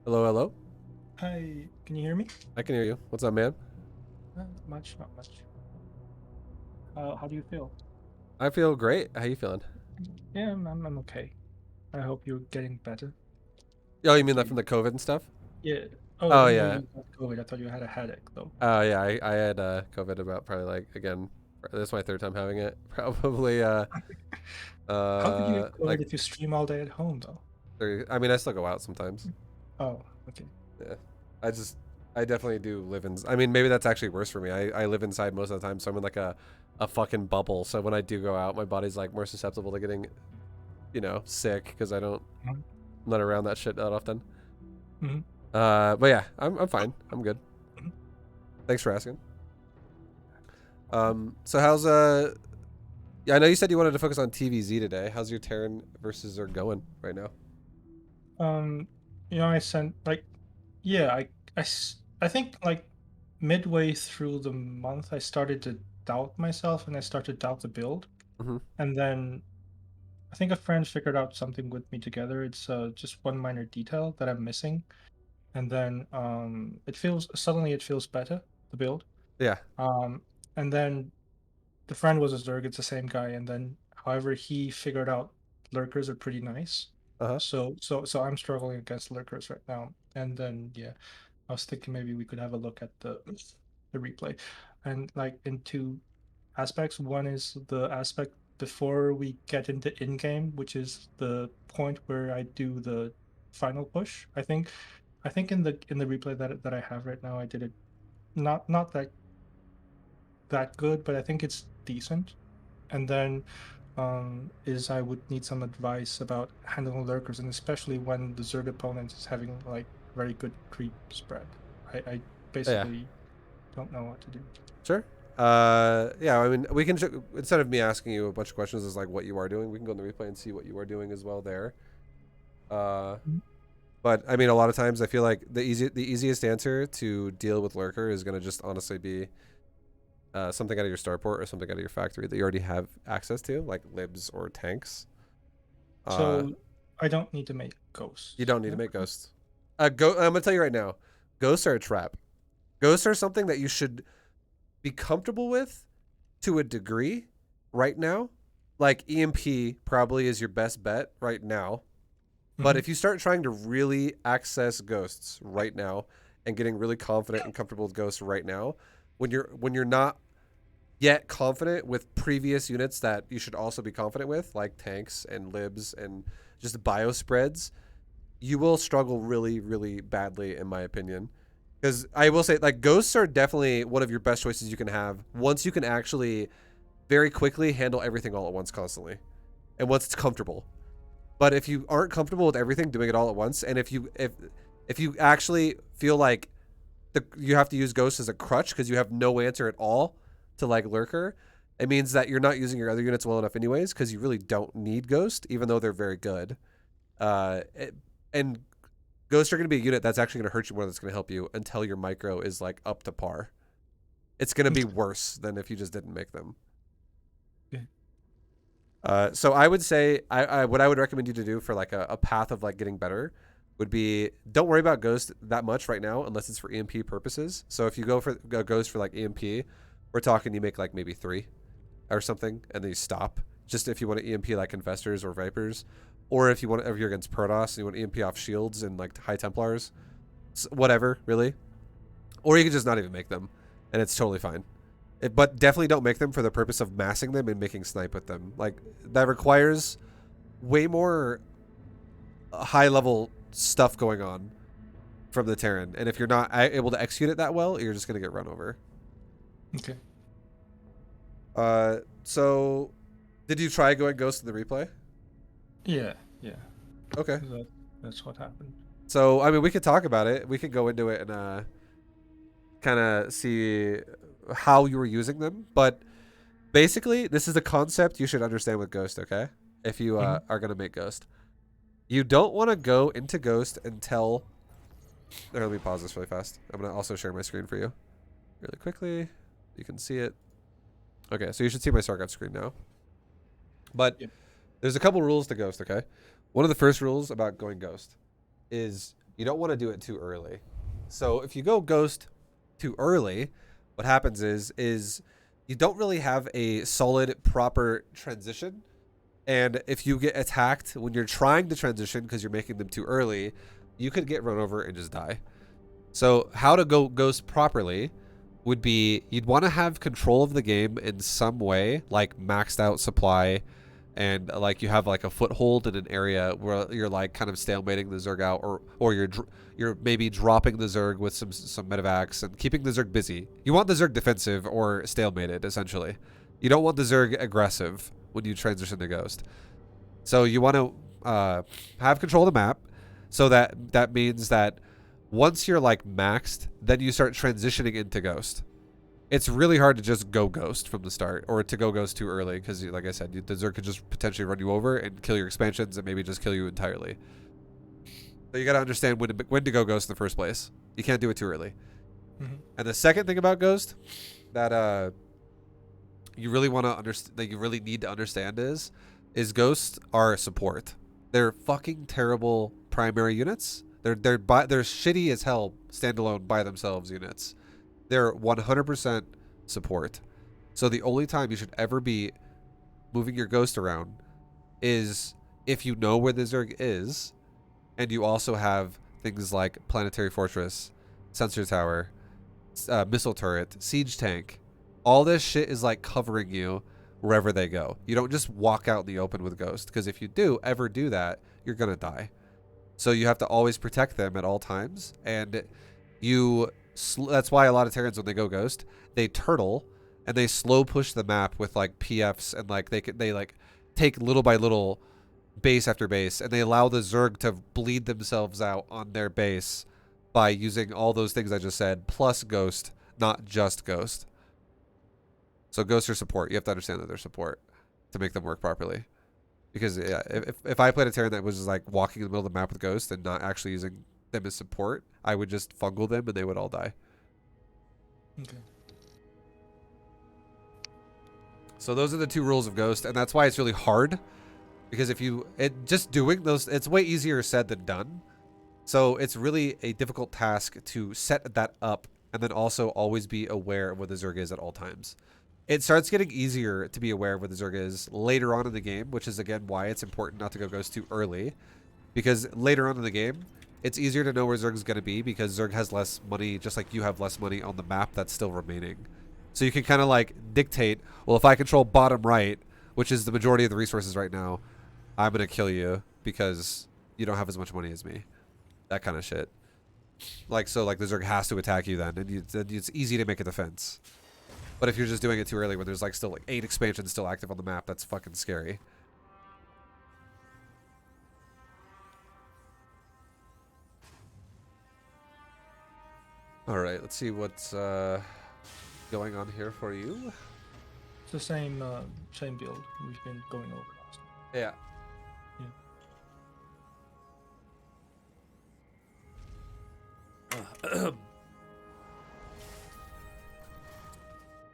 Hello, hello. Hi, can you hear me? I can hear you. What's up, man? Not much, not much. How do you feel? I feel great. How you feeling? Yeah, I'm okay. I hope you're getting better. Oh, you mean Like that you, from the COVID and stuff? yeah. Oh, I Oh didn't know yeah. you got COVID. I thought you had a headache though. Oh yeah. I had COVID about probably like again. This is my third time having it. Probably How did you get like COVID if you stream all day at home though? three. I mean, I still go out sometimes. Oh, okay. Yeah. I just I definitely do live in. I mean, maybe that's actually worse for me. I live inside most of the time, so I'm in like a fucking bubble. So when I do go out, my body's like more susceptible to getting sick because Mhm. I'm not around that shit that often. Mhm. But yeah, I'm fine. I'm good. Mhm. Thanks for asking. So how's yeah, I know you said you wanted to focus on TvZ today. How's your Terran versus Zerg going right now? Um, I sent like, yeah, I think like midway through the month I started to doubt myself and I started to doubt the build, Mm-hmm. and then I think a friend figured out something with me together. It's just one minor detail that I'm missing, and then it feels better, the build. Yeah. Um, and then the friend was a Zerg. It's the same guy, and then however he figured out lurkers are pretty nice. Uh-huh. So I'm struggling against lurkers right now. And then yeah, I was thinking maybe we could have a look at the replay, and like in two aspects. One is the aspect before we get into in-game, which is the point where I do the final push. I think in the replay that I have right now, I did it not that good, but I think it's decent. And then is I would need some advice about handling lurkers, and especially when the Zerg opponent is having like very good creep spread. I Yeah. basically don't know what to do. Sure. Yeah, I mean, we can instead of me asking you a bunch of questions is like what you are doing, we can go in the replay and see what you are doing as well there. Uh Mhm. but I mean a lot of times I feel like the easiest answer to deal with lurker is going to just honestly be something out of your starport or something out of your factory that you already have access to, like libs or tanks. Uh, So I don't need to make you ghosts. don't need to Yeah. make ghosts. I'm gonna tell you right now, ghosts are a trap. Ghosts are something that you should be comfortable with to a degree right now. Like EMP probably is your best bet right now. But Hmm. if you start trying to really access ghosts right now and getting really confident and comfortable with ghosts right now, when you're not yet confident with previous units that you should also be confident with, like tanks and libs and just bio spreads, you will struggle really, really badly, in my opinion. Because I will say, like, ghosts are definitely one of your best choices you can have once you can actually very quickly handle everything all at once constantly, and once it's comfortable. But if you aren't comfortable with everything doing it all at once, and if you actually feel like you have to use ghosts as a crutch because you have no answer at all to like lurker, it means that you're not using your other units well enough anyways because you really don't need ghost even though they're very good. It, and ghosts are going to be a unit that's actually going to hurt you more than it's going to help you until your micro is like up to par. It's going to be worse than if you just didn't make them. Okay. So I would say what I would recommend you to do for like a path of like getting better would be don't worry about ghost that much right now unless it's for EMP purposes. So if you go for go ghost for like EMP, we're talking you make like maybe 3 or something and then you stop. Just if you want to EMP like infestors or vipers, or if you're against Protoss and you want to EMP off shields and like high Templars, whatever really. Or you can just not even make them, and it's totally fine. But definitely don't make them for the purpose of massing them and making snipe with them. Like that requires way more high level stuff going on from the Terran, and if you're not able to execute it that well, you're just gonna get run over. Okay. So did you try going ghost in the replay? Yeah. Yeah. Okay. That that's what happened. So I mean, we could talk about it. We could go into it and kind of see how you were using them, but basically, this is the concept you should understand with Ghost. Okay, if you Hmm. are gonna make Ghost, you don't want to go into Ghost until. There, let me pause this really fast. I'm gonna also share my screen for you, really quickly. You can see it. Okay, so you should see my StarCraft screen now. But Yep. there's a couple rules to Ghost. Okay, one of the first rules about going Ghost is you don't want to do it too early. So if you go ghost too early, what happens is you don't really have a solid proper transition. And if you get attacked when you're trying to transition because you're making them too early, you could get run over and just die. So how to go ghost properly would be you'd want to have control of the game in some way, like maxed out supply, and like you have like a foothold in an area where you're like kind of stalemating the Zerg out, or you're maybe dropping the Zerg with some medevacs and keeping the Zerg busy. You want the Zerg defensive or stalemated essentially. You don't want the Zerg aggressive when you transition to ghost. So you want to have control of the map, so that means that once you're like maxed, then you start transitioning into ghost. It's really hard to just go ghost from the start, or to go ghost too early, because like I said, the Zerg could just potentially run you over and kill your expansions and maybe just kill you entirely. So you got to understand when to go ghost in the first place. You can't do it too early. Mm-hmm. And the second thing about ghost that you really want to understand, that you really need to understand is ghosts are support. They're fucking terrible primary units. They're shitty as hell standalone by themselves units. They're 100% support. So the only time you should ever be moving your ghost around is if you know where the Zerg is, and you also have things like planetary fortress, sensor tower, missile turret, siege tank. All this shit is like covering you wherever they go. You don't just walk out in the open with ghost, because if you ever do that, you're gonna die. So you have to always protect them at all times, and that's why a lot of Terrans, when they go ghost, they turtle and they slow push the map with like PFs, and like they like take little by little base after base, and they allow the Zerg to bleed themselves out on their base by using all those things I just said, plus ghost, not just ghost. So ghosts are support. You have to understand that they're support to make them work properly. Because yeah, if I played a Terran that was just like walking in the middle of the map with ghosts and not actually using them as support, I would just fungal them and they would all die. Okay. So those are the two rules of ghost, and that's why it's really hard. Because just doing those, it's way easier said than done. So it's really a difficult task to set that up and then also always be aware of what the Zerg is at all times. It starts getting easier to be aware of what the Zerg is later on in the game, which is again why it's important not to go ghost too early. Because later on in the game, it's easier to know where Zerg is going to be, because Zerg has less money, just like you have less money on the map that's still remaining. So you can kind of like dictate, well, if I control bottom right, which is the majority of the resources right now, I'm going to kill you because you don't have as much money as me. That kind of shit. Like, so like the Zerg has to attack you then, and it's easy to make a defense. But if you're just doing it too early when there's like still like 8 expansions still active on the map, that's fucking scary. Alright, let's see what's going on here for you. It's the same build we've been going over last time. Yeah.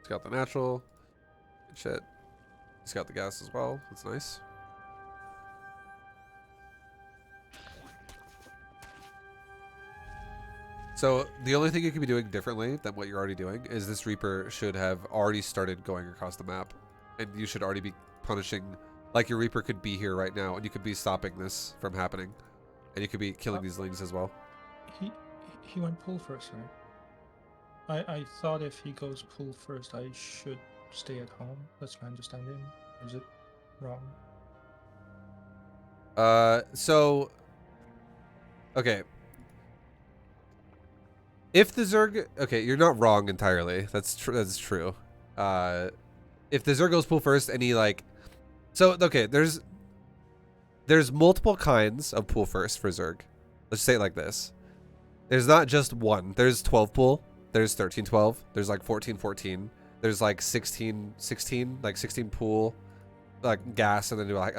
He's got the natural. Good shit. He's got the gas as well. That's nice. So the only thing you could be doing differently than what you're already doing is this Reaper should have already started going across the map, and you should already be punishing, like your Reaper could be here right now, and you could be stopping this from happening, and you could be killing these lings as well. He went pull first, right? I thought if he goes pull first, I should stay at home. That's my understanding. Is it wrong? So, okay. If the Zerg, okay, you're not wrong entirely. That's true. That's true. If the Zerg goes pull first, and he like, so okay, there's multiple kinds of pull first for Zerg. Let's say it like this. There's not just one. There's 12 pull. There's 13-12. There's like 14-14. There's like 16-16, like 16 pool, like gas, and then do like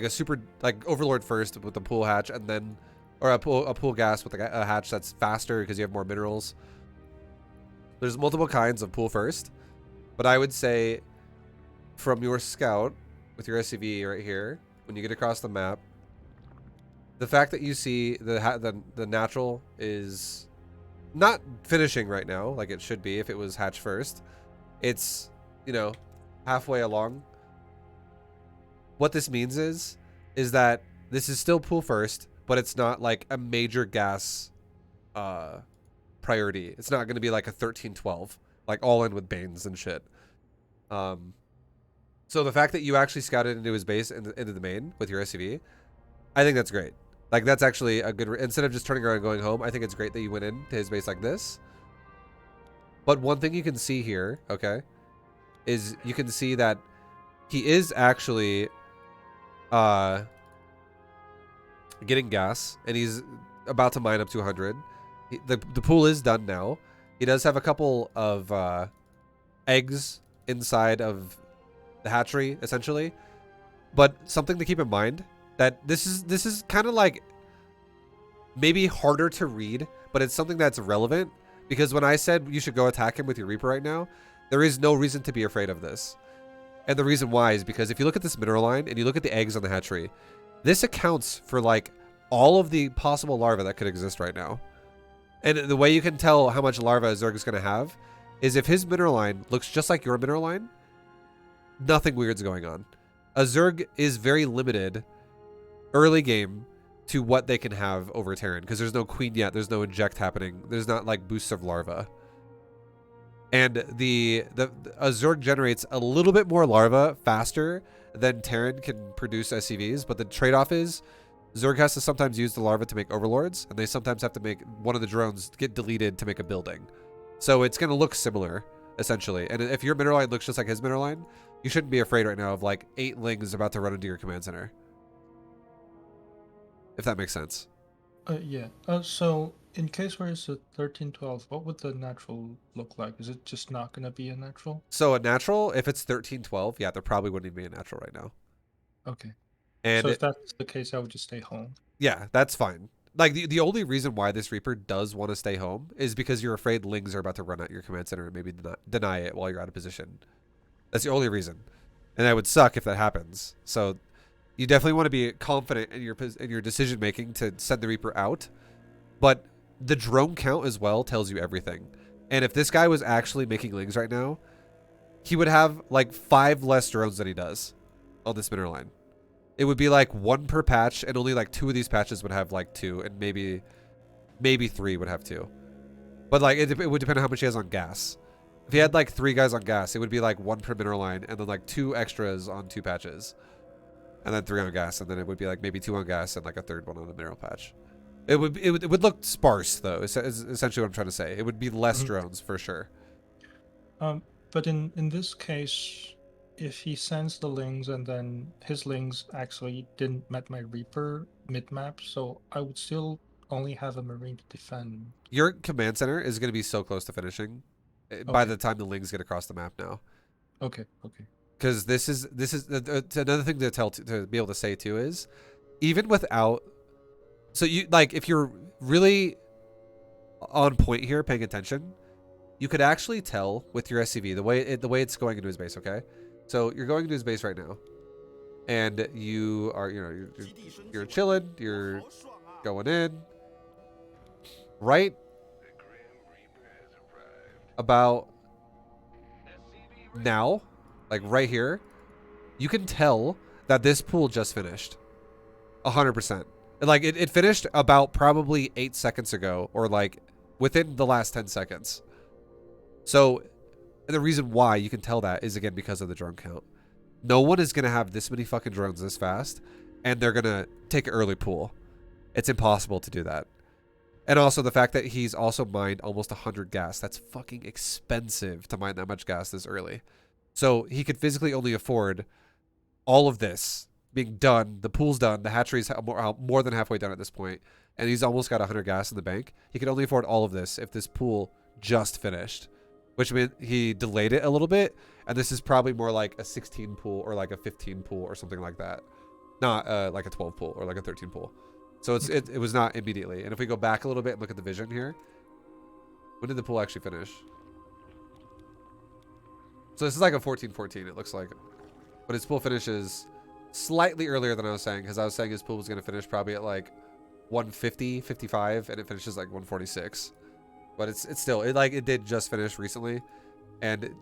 a super like Overlord first with the pool hatch, and then or a pool gas with a hatch that's faster because you have more minerals. There's multiple kinds of pool first, but I would say from your scout with your SCV right here, when you get across the map, the fact that you see the natural is not finishing right now like it should be if it was hatch first. It's, you know, halfway along. What this means is that this is still pool first, but it's not like a major gas priority. It's not going to be like a 13-12, like all in with Banes and shit. So the fact that you actually scouted into his base into the main with your SCV, I think that's great. Like that's actually a good, instead of just turning around and going home, I think it's great that you went into his base like this. But one thing you can see here, okay, is you can see that he is actually getting gas, and he's about to mine up to 100. The pool is done now. He does have a couple of eggs inside of the hatchery, essentially. But something to keep in mind, that this is kind of like maybe harder to read, but it's something that's relevant, because when I said you should go attack him with your Reaper right now, there is no reason to be afraid of this. And the reason why is because if you look at this mineral line and you look at the eggs on the hatchery, this accounts for like all of the possible larvae that could exist right now. And the way you can tell how much larva a Zerg is going to have is if his mineral line looks just like your mineral line, nothing weird's going on. A Zerg is very limited early game to what they can have over Terran, because there's no queen yet, there's no inject happening, there's not like boosts of larva. And a Zerg generates a little bit more larva faster than Terran can produce SCVs, but the trade-off is Zerg has to sometimes use the larva to make overlords, and they sometimes have to make one of the drones get deleted to make a building. So it's going to look similar, essentially. And if your mineral line looks just like his mineral line, you shouldn't be afraid right now of like 8 lings about to run into your command center. If that makes sense. Yeah. So in case where it's a 13-12, what would the natural look like? Is it just not going to be a natural? So a natural, if it's 13-12, yeah, there probably wouldn't even be a natural right now. Okay. And so if that's the case, I would just stay home. Yeah, that's fine. Like the only reason why this Reaper does want to stay home is because you're afraid lings are about to run at your command center and maybe deny it while you're out of position. That's the only reason. And that would suck if that happens. So you definitely want to be confident in your decision making to send the Reaper out. But the drone count as well tells you everything. And if this guy was actually making lings right now, he would have like 5 less drones than he does on this mineral line. It would be like 1 per patch, and only like 2 of these patches would have like 2, and maybe 3 would have 2. But like it would depend on how much he has on gas. If he had like 3 guys on gas, it would be like 1 per mineral line, and then like 2 extras on 2 patches, and then 3 on gas, and then it would be like maybe 2 on gas and like a 3rd one on a mineral patch. It would look sparse though. Is essentially what I'm trying to say. It would be less drones for sure. But in this case, if he sends the lings and then his lings actually didn't met my Reaper mid-map, so I would still only have a Marine to defend. Your command center is going to be so close to finishing by the time the lings get across the map now. Okay. Because this is another thing to be able to say too is, even without, so you like if you're really on point here, paying attention, you could actually tell with your SCV the way it's going into his base. Okay. So you're going to his base right now, and you are, you're chilling, you're going in, right about now, like right here, you can tell that this pool just finished 100%. Like it finished about probably 8 seconds ago, or like within the last 10 seconds. So the reason why you can tell that is, again, because of the drone count. No one is going to have this many fucking drones this fast, and they're going to take an early pool. It's impossible to do that. And also the fact that he's also mined almost 100 gas. That's fucking expensive to mine that much gas this early. So he could physically only afford all of this being done. The pool's done. The hatchery's more than halfway done at this point, and he's almost got 100 gas in the bank. He could only afford all of this if this pool just finished, which meant he delayed it a little bit, and this is probably more like a 16 pool or like a 15 pool or something like that, not like a 12 pool or like a 13 pool. So it was not immediately. And if we go back a little bit and look at the vision here, when did the pool actually finish? So this is like a 14-14, it looks like, but his pool finishes slightly earlier than I was saying, because I was saying his pool was going to finish probably at like 150, 55, and it finishes like 146. But it's still, it did just finish recently. And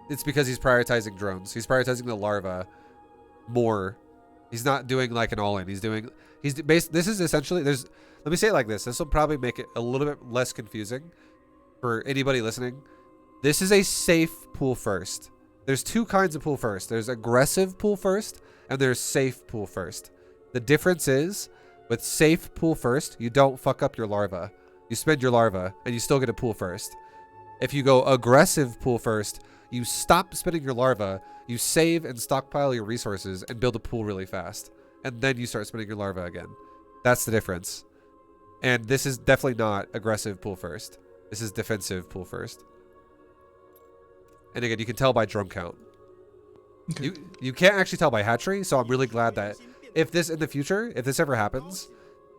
it's because he's prioritizing drones. He's prioritizing the larva more. He's not doing like an all-in. This is essentially, let me say it like this. This will probably make it a little bit less confusing for anybody listening. This is a safe pool first. There's two kinds of pool first. There's aggressive pool first, and there's safe pool first. The difference is, with safe pool first, you don't fuck up your larva. You spend your larva, and you still get a pool first. If you go aggressive pool first, you stop spending your larva, you save and stockpile your resources, and build a pool really fast. And then you start spending your larva again. That's the difference. And this is definitely not aggressive pool first. This is defensive pool first. And again, you can tell by drone count. Okay. You can't actually tell by hatchery, so I'm really glad that if this in the future, if this ever happens,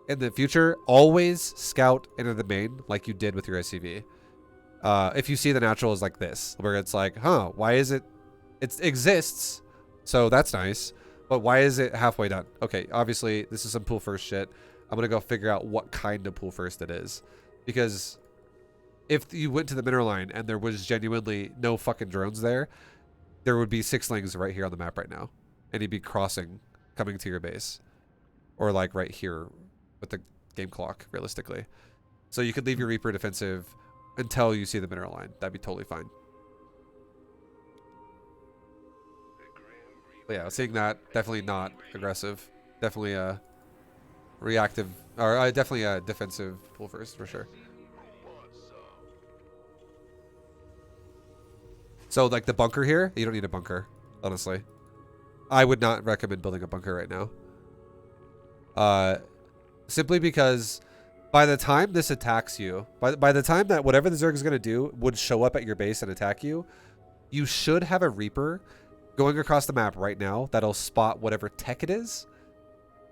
in the future, always scout into the main like you did with your SCV. If you see the natural is like this, where it's like, huh, why is it? It exists, so that's nice. But why is it halfway done? Okay, obviously, this is some pool first shit. I'm going to go figure out what kind of pool first it is. Because if you went to the mineral line and there was genuinely no fucking drones there, there would be 6lings right here on the map right now. And he'd be crossing, coming to your base. Or like right here with the game clock, realistically. So you could leave your Reaper defensive until you see the mineral line. That'd be totally fine. But yeah, seeing that, definitely not aggressive. Definitely a reactive, or definitely a defensive pull first, for sure. So like the bunker here, you don't need a bunker, honestly. I would not recommend building a bunker right now. Simply because by the time this attacks you, by the time that whatever the Zerg is going to do would show up at your base and attack you, you should have a Reaper going across the map right now that'll spot whatever tech it is.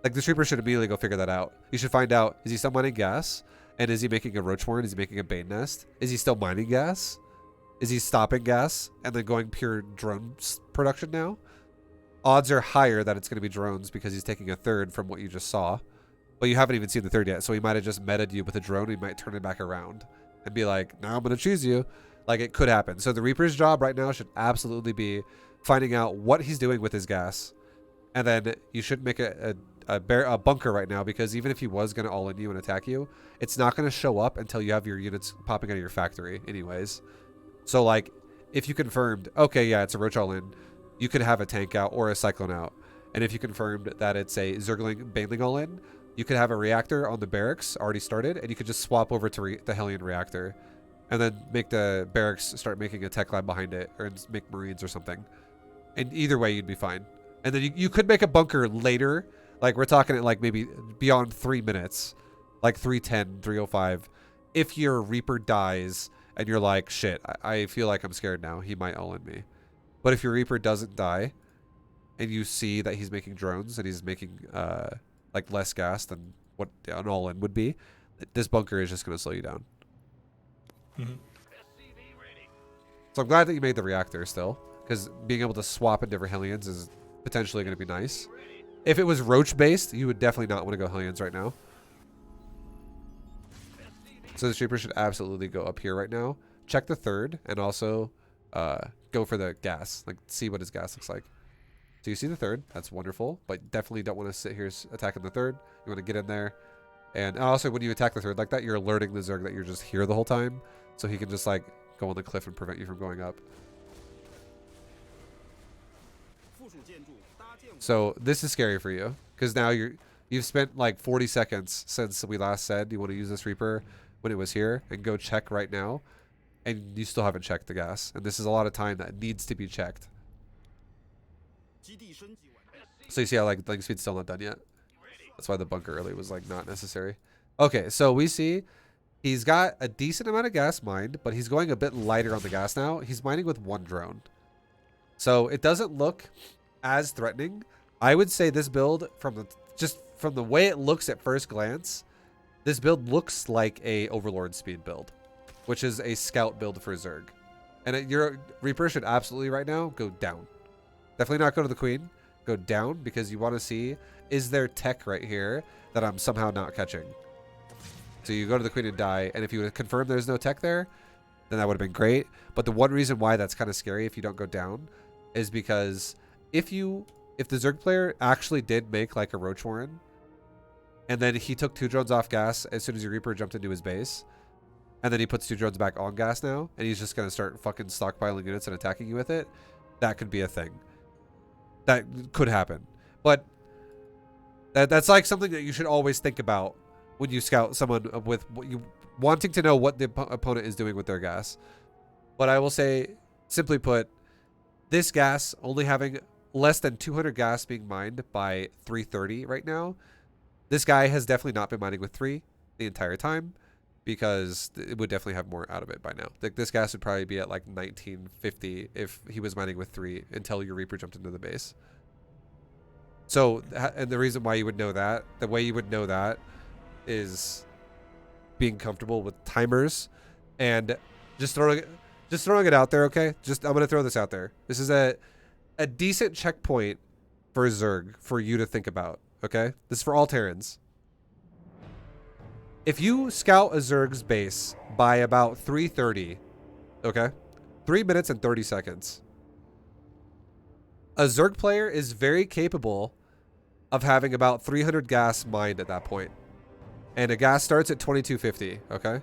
Like this Reaper should immediately go figure that out. You should find out, is he still mining gas? And is he making a roach warren? Is he making a bane nest? Is he still mining gas? Is he stopping gas and then going pure drone production now? Odds are higher that it's going to be drones because he's taking a third from what you just saw. But you haven't even seen the third yet, so he might have just meted you with a drone. He might turn it back around and be like, now I'm going to choose you. Like, it could happen. So the Reaper's job right now should absolutely be finding out what he's doing with his gas. And then you should make a bunker right now, because even if he was going to all-in you and attack you, it's not going to show up until you have your units popping out of your factory anyways. So, like, if you confirmed, okay, yeah, it's a roach all-in, you could have a tank out or a cyclone out. And if you confirmed that it's a Zergling Baneling all-in, you could have a reactor on the barracks already started, and you could just swap over to the Hellion reactor. And then make the barracks start making a tech lab behind it, or make Marines or something. And either way, you'd be fine. And then you could make a bunker later. Like, we're talking at, like, maybe beyond 3 minutes. Like, 3:10, 3:05. If your Reaper dies, and you're like, shit, I feel like I'm scared now. He might all-in me. But if your Reaper doesn't die, and you see that he's making drones, and he's making, like, less gas than what an all-in would be, this bunker is just going to slow you down. Mm-hmm. So I'm glad that you made the reactor still, because being able to swap in different Hellions is potentially going to be nice. If it was Roach based, you would definitely not want to go Hellions right now. So the Reaper should absolutely go up here right now. Check the third, and also go for the gas. Like, see what his gas looks like. So you see the third, that's wonderful, but definitely don't want to sit here attacking the third. You want to get in there. And also, when you attack the third like that, you're alerting the Zerg that you're just here the whole time, so he can just, like, go on the cliff and prevent you from going up. So this is scary for you, because now you've spent like 40 seconds since we last said you want to use this Reaper when it was here, and go check right now, and you still haven't checked the gas, and this is a lot of time that needs to be checked. So you see how, like, link speed's still not done yet? That's why the bunker early was, like, not necessary. Okay, so we see he's got a decent amount of gas mined, but he's going a bit lighter on the gas now. He's mining with 1 drone. So it doesn't look as threatening. I would say this build, from the way it looks at first glance, this build looks like a Overlord speed build, which is a scout build for Zerg. And your Reaper should absolutely right now go down. Definitely not go to the Queen. Go down, because you want to see, is there tech right here that I'm somehow not catching? So you go to the queen and die, and if you would confirm there's no tech there, then that would have been great. But the one reason why that's kind of scary if you don't go down is because if the Zerg player actually did make like a Roach Warren, and then he took 2 drones off gas as soon as your Reaper jumped into his base, and then he puts 2 drones back on gas now, and he's just going to start fucking stockpiling units and attacking you with it, that could be a thing. That could happen. But that's like something that you should always think about when you scout someone with wanting to know what the opponent is doing with their gas. But I will say, simply put, this gas only having less than 200 gas being mined by 330 right now, this guy has definitely not been mining with 3 the entire time, because it would definitely have more out of it by now. Like, this gas would probably be at like 1950 if he was mining with 3 until your Reaper jumped into the base. So, and the reason why you would know that, the way you would know that is being comfortable with timers and just throwing it out there, okay? I'm gonna throw this out there. This is a decent checkpoint for Zerg for you to think about, okay? This is for all Terrans. If you scout a Zerg's base by about 3:30, okay? 3 minutes and 30 seconds. A Zerg player is very capable of having about 300 gas mined at that point. And a gas starts at 2250, okay?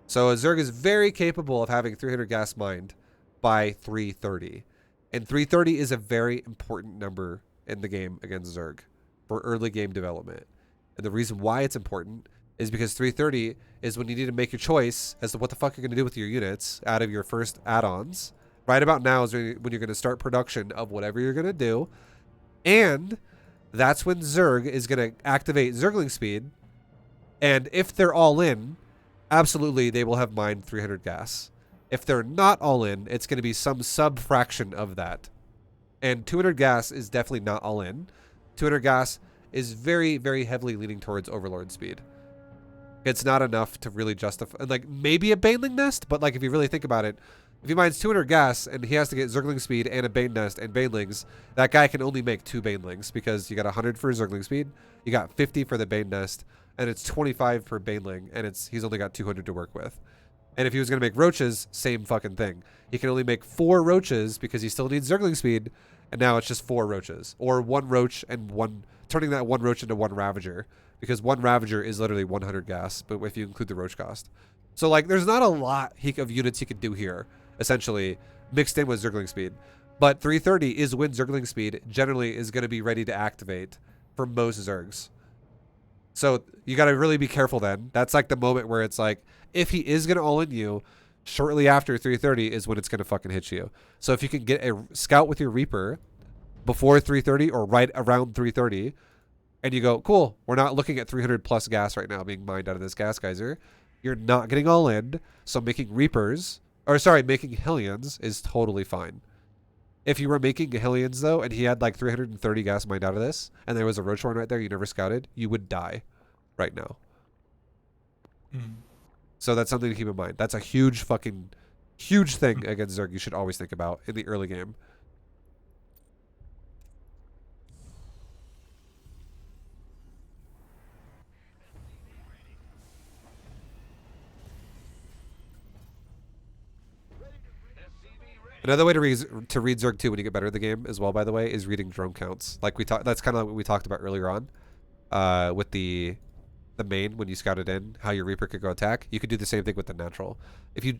So a Zerg is very capable of having 300 gas mined by 3:30. And 3:30 is a very important number in the game against Zerg for early game development. And the reason why it's important is because 3:30 is when you need to make your choice as to what the fuck you're going to do with your units out of your first add-ons. Right about now is when you're going to start production of whatever you're going to do. And that's when Zerg is going to activate Zergling speed. And if they're all in, absolutely they will have mined 300 gas. If they're not all in, it's going to be some sub-fraction of that. And 200 gas is definitely not all in. 200 gas is very, very heavily leaning towards Overlord speed. It's not enough to really justify, like, maybe a Baneling nest, but like if you really think about it, if he mines 200 gas and he has to get Zergling speed and a Bane nest and Banelings, that guy can only make 2 Banelings because you got 100 for Zergling speed, you got 50 for the Bane nest, and it's 25 per Baneling, and he's only got 200 to work with. And if he was going to make roaches, same fucking thing. He can only make 4 roaches because he still needs Zergling speed, and now it's just 4 roaches. Or 1 roach and turning that 1 roach into 1 Ravager, because 1 Ravager is literally 100 gas, but if you include the roach cost. So like, there's not a lot of units he could do here, essentially, mixed in with Zergling speed. But 330 is when Zergling speed generally is going to be ready to activate for most Zergs. So you got to really be careful then. That's like the moment where it's like, if he is going to all in you, shortly after 330 is when it's going to fucking hit you. So if you can get a scout with your Reaper before 330 or right around 330, and you go, cool, we're not looking at 300 plus gas right now being mined out of this gas geyser. You're not getting all in. So making Reapers, making Hellions is totally fine. If you were making Hellions though, and he had like 330 gas mined out of this, and there was a Roach Horn right there you never scouted, you would die right now. So that's something to keep in mind. That's a huge thing against Zerg you should always think about in the early game. Another way to read Zerg 2 when you get better at the game as well, by the way, is reading drone counts. Like that's kind of what we talked about earlier on, with the main when you scout it in, how your Reaper could go attack. You could do the same thing with the natural.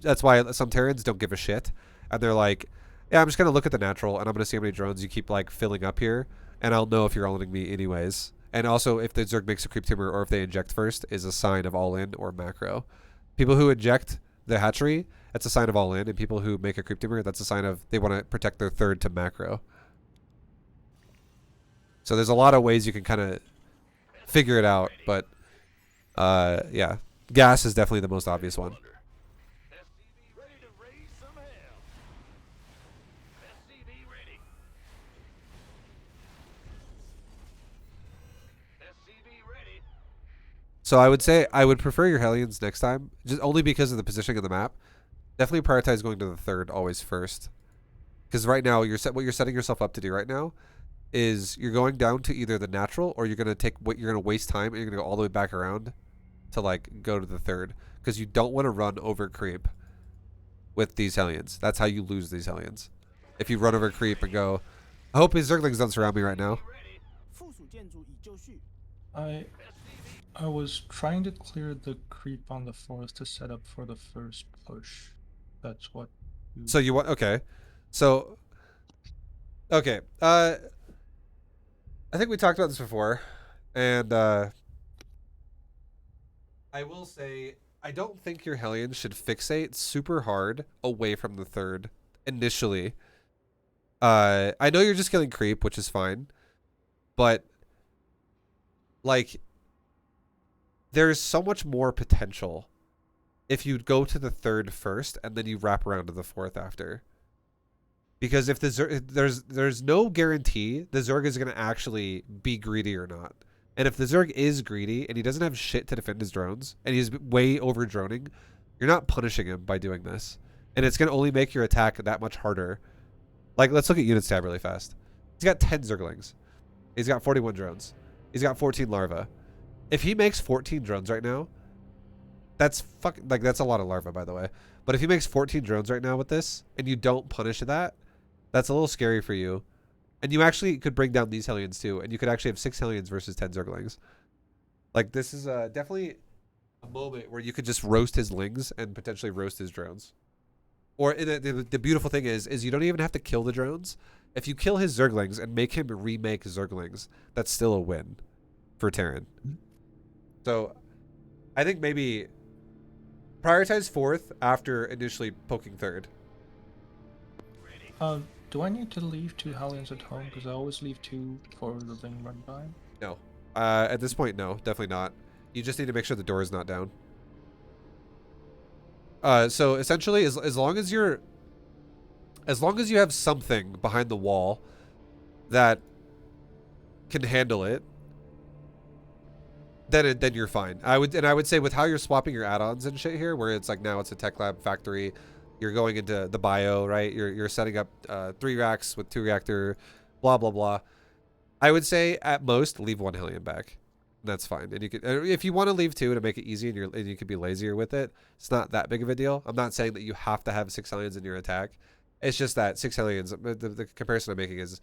That's why some Terrans don't give a shit, and they're like, yeah, I'm just gonna look at the natural and I'm gonna see how many drones you keep like filling up here, and I'll know if you're all-inning me anyways. And also, if the Zerg makes a creep timber or if they inject first, is a sign of all-in or macro. People who inject the hatchery, that's a sign of all in, and people who make a creep timber, that's a sign of they want to protect their third to macro. So there's a lot of ways you can kind of figure it out, but yeah, gas is definitely the most obvious one. So I would say I would prefer your Hellions next time, just only because of the positioning of the map. Definitely prioritize going to the third always first, because right now what you're setting yourself up to do right now is you're going down to either the natural or you're gonna waste time and you're gonna go all the way back around to like go to the third, because you don't want to run over creep with these Hellions. That's how you lose these Hellions. If you run over creep and go, I hope his Zerglings don't surround me right now. I was trying to clear the creep on the forest to set up for the first push. That's what. So you want, okay. So, okay. I think we talked about this before, and I will say I don't think your Hellions should fixate super hard away from the third initially. I know you're just killing creep, which is fine, but like there's so much more potential if you go to the third first and then you wrap around to the fourth after. Because if the Zerg, there's no guarantee the Zerg is going to actually be greedy or not. And if the Zerg is greedy and he doesn't have shit to defend his drones and he's way over droning, you're not punishing him by doing this. And it's going to only make your attack that much harder. Like, let's look at unit stab really fast. He's got 10 Zerglings. He's got 41 drones. He's got 14 larvae. If he makes 14 drones right now, that's that's a lot of larvae, by the way. But if he makes 14 drones right now with this and you don't punish that, that's a little scary for you. And you actually could bring down these Hellions too. And you could actually have 6 Hellions versus 10 Zerglings. Like, this is definitely a moment where you could just roast his lings and potentially roast his drones. Or the beautiful thing is you don't even have to kill the drones. If you kill his Zerglings and make him remake Zerglings, that's still a win for Terran. So I think maybe prioritize fourth after initially poking third. Do I need to leave 2 Hellions at home? Because I always leave 2 for the thing run by. No. At this point, no. Definitely not. You just need to make sure the door is not down. So essentially, as long as you have something behind the wall that can handle it, then you're fine. I would say with how you're swapping your add-ons and shit here, where it's like now it's a tech lab factory, you're going into the bio, right? You're setting up 3 racks with 2 reactor, blah blah blah. I would say at most leave 1 Hellion back. That's fine. And you could, if you want to leave 2 to make it easy and you could be lazier with it, it's not that big of a deal. I'm not saying that you have to have 6 Hellions in your attack. It's just that 6 Hellions, the comparison I'm making is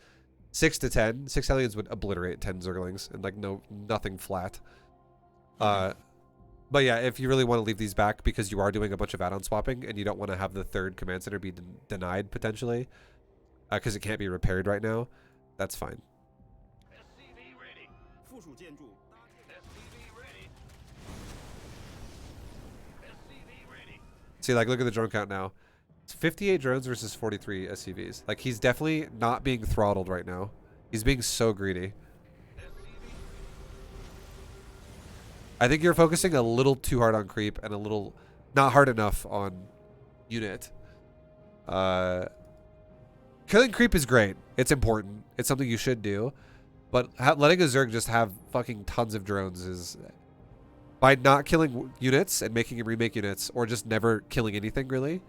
6 to 10. 6 Hellions would obliterate 10 Zerglings and like nothing flat. But yeah, if you really want to leave these back because you are doing a bunch of add-on swapping and you don't want to have the third command center be denied potentially because it can't be repaired right now, that's fine. See, like, look at the drone count now. It's 58 drones versus 43 SCVs. Like, he's definitely not being throttled right now. He's being so greedy. I think you're focusing a little too hard on creep and a little not hard enough on unit. Killing creep is great. It's important. It's something you should do. But letting a Zerg just have fucking tons of drones is... By not killing units and making him remake units, or just never killing anything, really,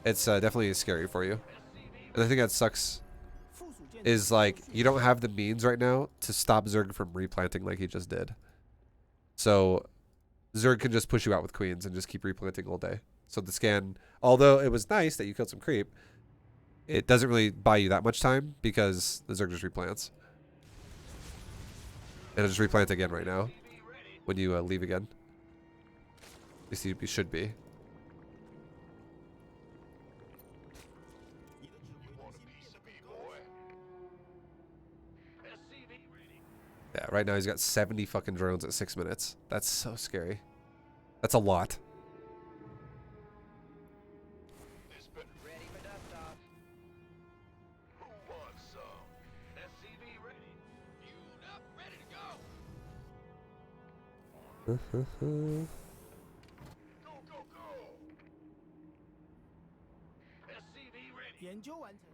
it's definitely scary for you. And I think that sucks. Is, like, you don't have the means right now to stop Zerg from replanting like he just did. So, Zerg can just push you out with queens and just keep replanting all day. So the scan, although it was nice that you killed some creep, it doesn't really buy you that much time because the Zerg just replants. And it'll just replant again right now. When you leave again. At least you should be. Yeah, right now he's got 70 fucking drones at 6 minutes. That's so scary. That's a lot.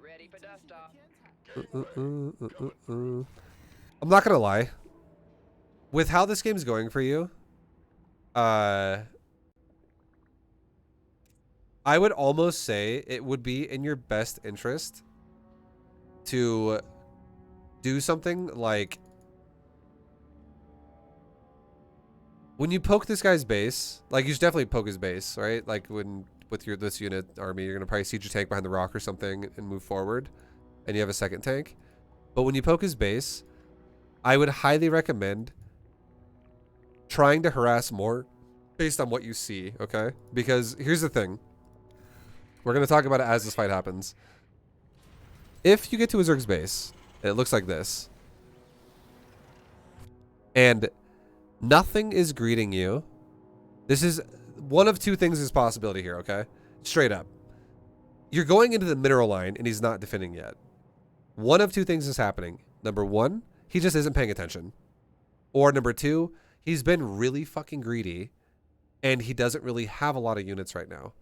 Ready for dust off. I'm not gonna lie. With how this game's going for you, I would almost say it would be in your best interest to do something like When you poke this guy's base, like you should definitely poke his base, right? Like when with this unit army, you're gonna probably siege your tank behind the rock or something and move forward, and you have a second tank. But when you poke his base, I would highly recommend trying to harass more based on what you see, okay? Because here's the thing. We're gonna talk about it as this fight happens. If you get to a Zerg's base, and it looks like this, and nothing is greeting you, this is one of two things is possibility here, okay? Straight up. You're going into the mineral line and he's not defending yet. One of two things is happening. Number one, he just isn't paying attention. Or number two, he's been really fucking greedy and he doesn't really have a lot of units right now.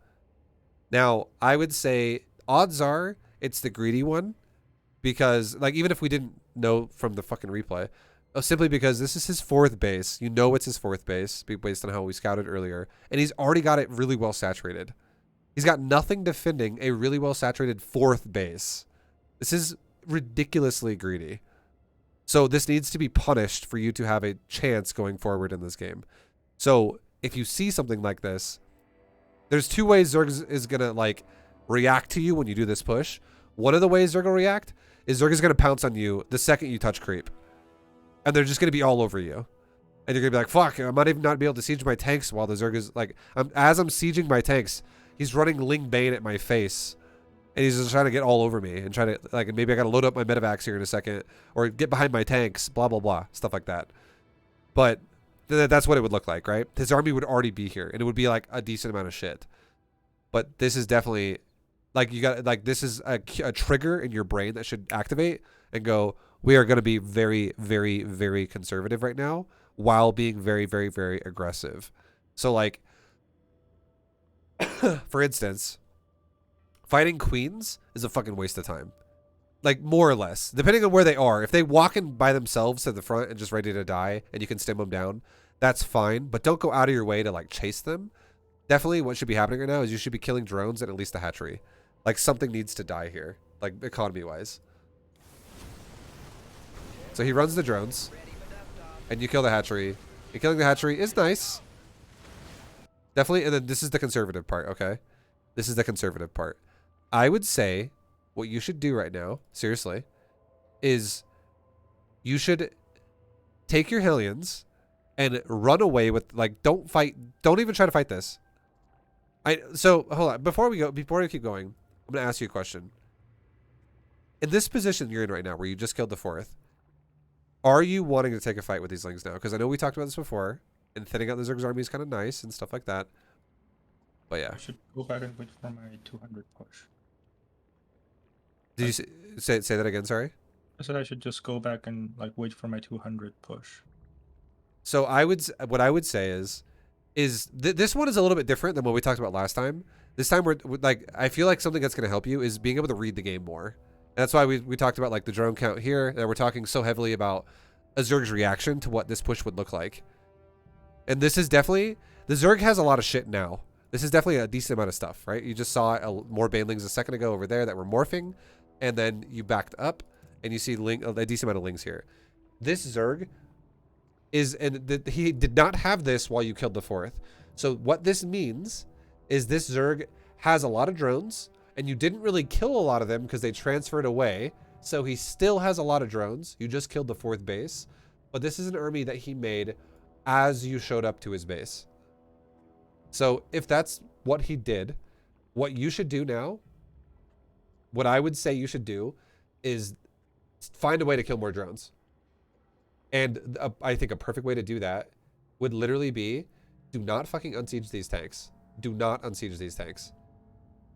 Now, I would say odds are it's the greedy one because, like, even if we didn't know from the fucking replay, simply because this is his fourth base. You know it's his fourth base based on how we scouted earlier. And he's already got it really well saturated. He's got nothing defending a really well saturated fourth base. This is ridiculously greedy. So this needs to be punished for you to have a chance going forward in this game. So if you see something like this, there's two ways Zerg is going to like react to you when you do this push. One of the ways Zerg will react is Zerg is going to pounce on you the second you touch creep. And they're just going to be all over you. And you're going to be like, fuck, I might even not be able to siege my tanks while the Zerg is like, as I'm sieging my tanks, he's running Ling Bane at my face. And he's just trying to get all over me and trying to, like, maybe I got to load up my medevacs here in a second or get behind my tanks, blah, blah, blah, stuff like that. But that's what it would look like, right? His army would already be here and it would be like a decent amount of shit. But this is definitely, like, you got, like, this is a trigger in your brain that should activate and go, we are going to be very, very, very conservative right now while being very, very, very aggressive. So, like, for instance, fighting queens is a fucking waste of time. Like, more or less. Depending on where they are. If they walk in by themselves to the front and just ready to die and you can stim them down, that's fine. But don't go out of your way to, like, chase them. Definitely what should be happening right now is you should be killing drones at least a hatchery. Like, something needs to die here. Like, economy-wise. So he runs the drones, and you kill the hatchery. And killing the hatchery is nice. Definitely, and then this is the conservative part, okay? This is the conservative part. I would say what you should do right now, seriously, is you should take your Hellions and run away with, like, don't even try to fight this. So, hold on, before we keep going, I'm going to ask you a question. In this position you're in right now, where you just killed the fourth, are you wanting to take a fight with these Lings now? Because I know we talked about this before, and thinning out the Zerg's army is kind of nice and stuff like that. But yeah. I should go back and wait for my 200 push. Did you say that again? Sorry. I said I should just go back and like wait for my 200 push. So what I would say is this one is a little bit different than what we talked about last time. This time we're like, I feel like something that's going to help you is being able to read the game more. And that's why we talked about like the drone count here, and we're talking so heavily about a Zerg's reaction to what this push would look like. And this is definitely, the Zerg has a lot of shit now. This is definitely a decent amount of stuff, right? You just saw more banelings a second ago over there that were morphing, and then you backed up, and you see a decent amount of lings here. This Zerg is, and he did not have this while you killed the fourth. So what this means is this Zerg has a lot of drones, and you didn't really kill a lot of them because they transferred away. So he still has a lot of drones. You just killed the fourth base, but this is an army that he made as you showed up to his base. So if that's what he did, what you should do now, what I would say you should do is find a way to kill more drones. And I think a perfect way to do that would literally be, do not fucking unsiege these tanks. Do not unsiege these tanks.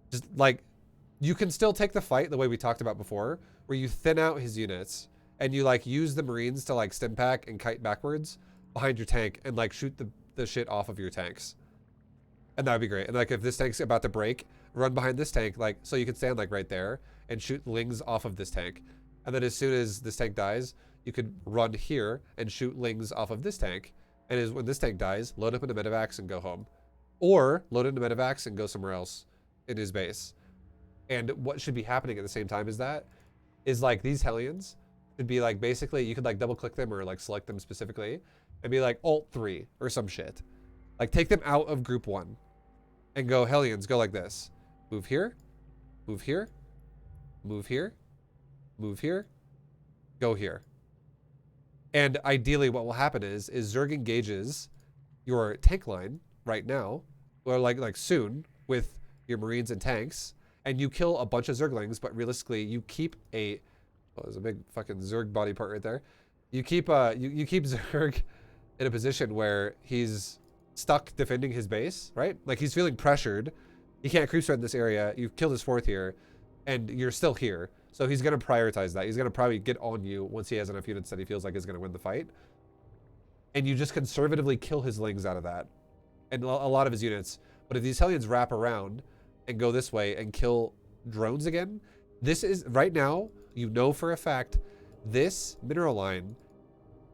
Just like, you can still take the fight the way we talked about before, where you thin out his units and you like use the Marines to like stim pack and kite backwards behind your tank and like shoot the shit off of your tanks. And that would be great. And like if this tank's about to break, run behind this tank, like so you can stand like right there and shoot lings off of this tank. And then as soon as this tank dies, you could run here and shoot lings off of this tank. And when this tank dies, load up into medevacs and go home. Or load into medevacs and go somewhere else in his base. And what should be happening at the same time is like these Hellions, It'd be like, basically, you could like double click them or like select them specifically and be like Alt 3 or some shit. Like take them out of group 1 and go, Hellions, go like this. Move here, move here, move here, move here, go here. And ideally what will happen is Zerg engages your tank line right now, or like soon, with your Marines and tanks, and you kill a bunch of Zerglings, but realistically you keep a, oh, there's a big fucking Zerg body part right there. You keep you keep Zerg in a position where he's stuck defending his base, right? Like he's feeling pressured. He can't creep spread in this area. You've killed his 4th here, and you're still here. So he's gonna prioritize that. He's gonna probably get on you once he has enough units that he feels like is gonna win the fight. And you just conservatively kill his lings out of that, and a lot of his units. But if these Hellions wrap around and go this way and kill drones again, this is, right now, you know for a fact, this mineral line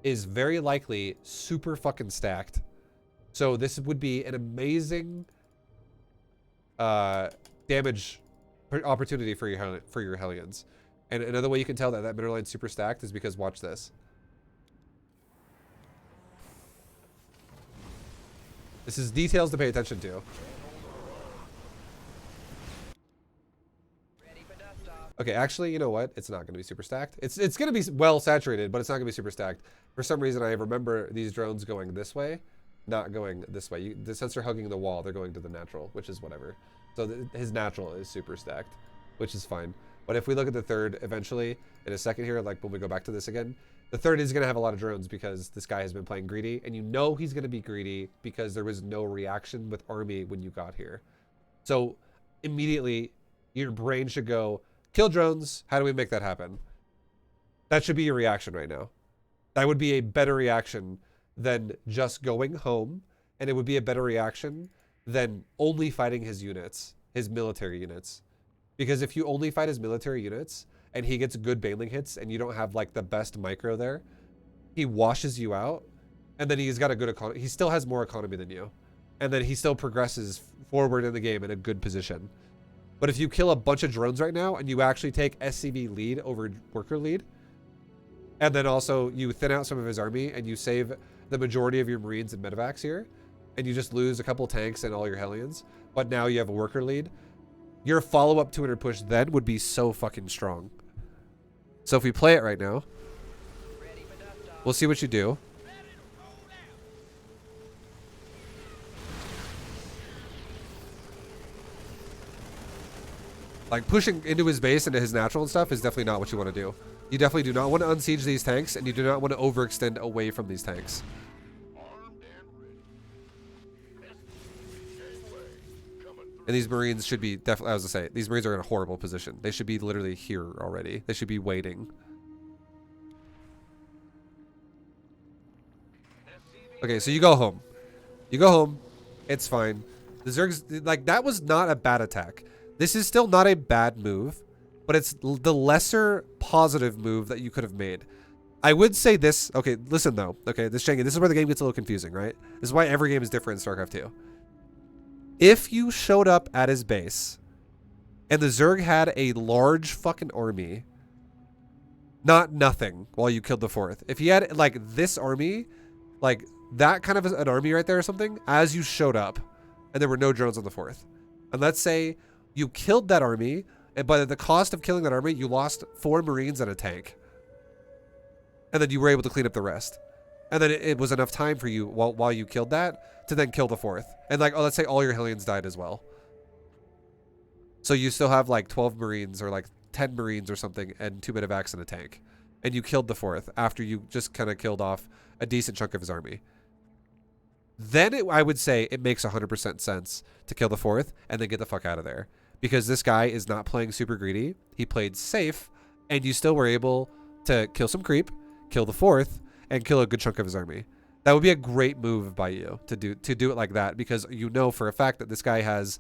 is very likely super fucking stacked. So this would be an amazing damage opportunity for your Hellions. And another way you can tell that that mineral line's super stacked is because, watch this. This is details to pay attention to. Okay, actually, you know what? It's not going to be super stacked. It's going to be well saturated, but it's not going to be super stacked. For some reason, I remember these drones going this way, not going this way. Since they're hugging the wall, they're going to the natural, which is whatever. So his natural is super stacked, which is fine. But if we look at the 3rd eventually, in a second here, like when we go back to this again, the 3rd is going to have a lot of drones because this guy has been playing greedy. And you know he's going to be greedy because there was no reaction with army when you got here. So immediately, your brain should go, kill drones. How do we make that happen? That should be your reaction right now. That would be a better reaction than just going home. And it would be a better reaction than only fighting his units, his military units. Because if you only fight his military units and he gets good bailing hits and you don't have like the best micro there, he washes you out. And then he's got a good economy. He still has more economy than you. And then he still progresses forward in the game in a good position. But if you kill a bunch of drones right now and you actually take SCV lead over worker lead, and then also you thin out some of his army and you save the majority of your Marines and medevacs here, and you just lose a couple tanks and all your Hellions, but now you have a worker lead, your follow-up 200 push then would be so fucking strong. So if we play it right now, we'll see what you do. Like, pushing into his base, into his natural and stuff is definitely not what you want to do. You definitely do not want to unsiege these tanks, and you do not want to overextend away from these tanks. And these Marines should be definitely, I was going to say, these Marines are in a horrible position. They should be literally here already. They should be waiting. Okay, so you go home. You go home. It's fine. The Zergs, like, that was not a bad attack. This is still not a bad move, but it's the lesser positive move that you could have made. I would say this. Okay, listen though. Okay, this is where the game gets a little confusing, right? This is why every game is different in StarCraft 2. If you showed up at his base and the Zerg had a large fucking army, not nothing, while you killed the 4th. If he had like this army, like that kind of an army right there or something, as you showed up, and there were no drones on the 4th. And let's say you killed that army, and by the cost of killing that army, you lost 4 Marines and a tank. And then you were able to clean up the rest. And then it was enough time for you while you killed that to then kill the 4th. And like, oh, let's say all your Hellions died as well. So you still have like 12 Marines or like 10 Marines or something and 2 medevacs and a tank. And you killed the 4th after you just kind of killed off a decent chunk of his army. Then I would say it makes 100% sense to kill the 4th and then get the fuck out of there. Because this guy is not playing super greedy. He played safe, and you still were able to kill some creep, kill the 4th, and kill a good chunk of his army. That would be a great move by you to do it like that, because you know for a fact that this guy has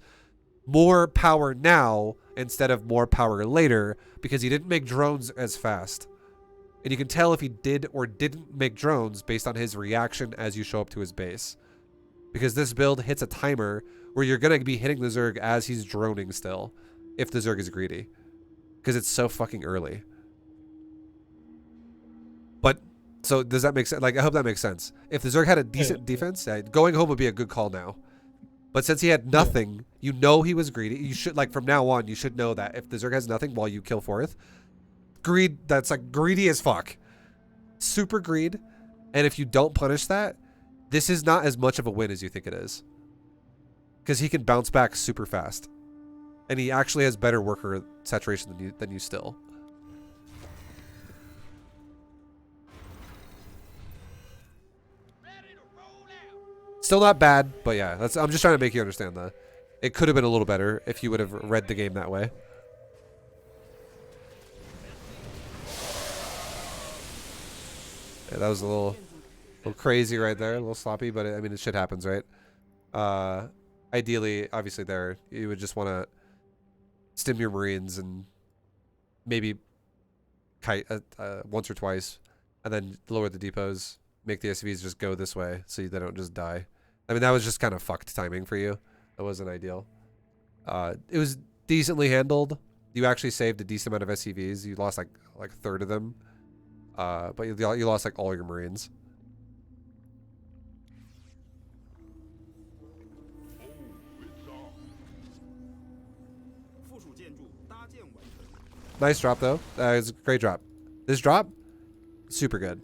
more power now instead of more power later, because he didn't make drones as fast. And you can tell if he did or didn't make drones based on his reaction as you show up to his base. Because this build hits a timer where you're going to be hitting the Zerg as he's droning still, if the Zerg is greedy. Because it's so fucking early. So does that make sense? Like, I hope that makes sense. If the Zerg had a decent defense, going home would be a good call now. But since he had nothing, you know he was greedy. You should, like, from now on, you should know that if the Zerg has nothing while you kill fourth, greed, that's like greedy as fuck. Super greed. And if you don't punish that, this is not as much of a win as you think it is. Because he can bounce back super fast. And he actually has better worker saturation than you still. Still not bad, but yeah, I'm just trying to make you understand that. It could have been a little better if you would have read the game that way. Yeah, that was a little crazy right there, a little sloppy, but I mean, it shit happens, right? Ideally, obviously there, you would just want to stim your Marines and maybe kite once or twice, and then lower the depots, make the SCVs just go this way so they don't just die. I mean, that was just kind of fucked timing for you. That wasn't ideal. It was decently handled. You actually saved a decent amount of SCVs. You lost like a third of them. But you lost like all your Marines. Nice drop though. It's a great drop. This drop, super good.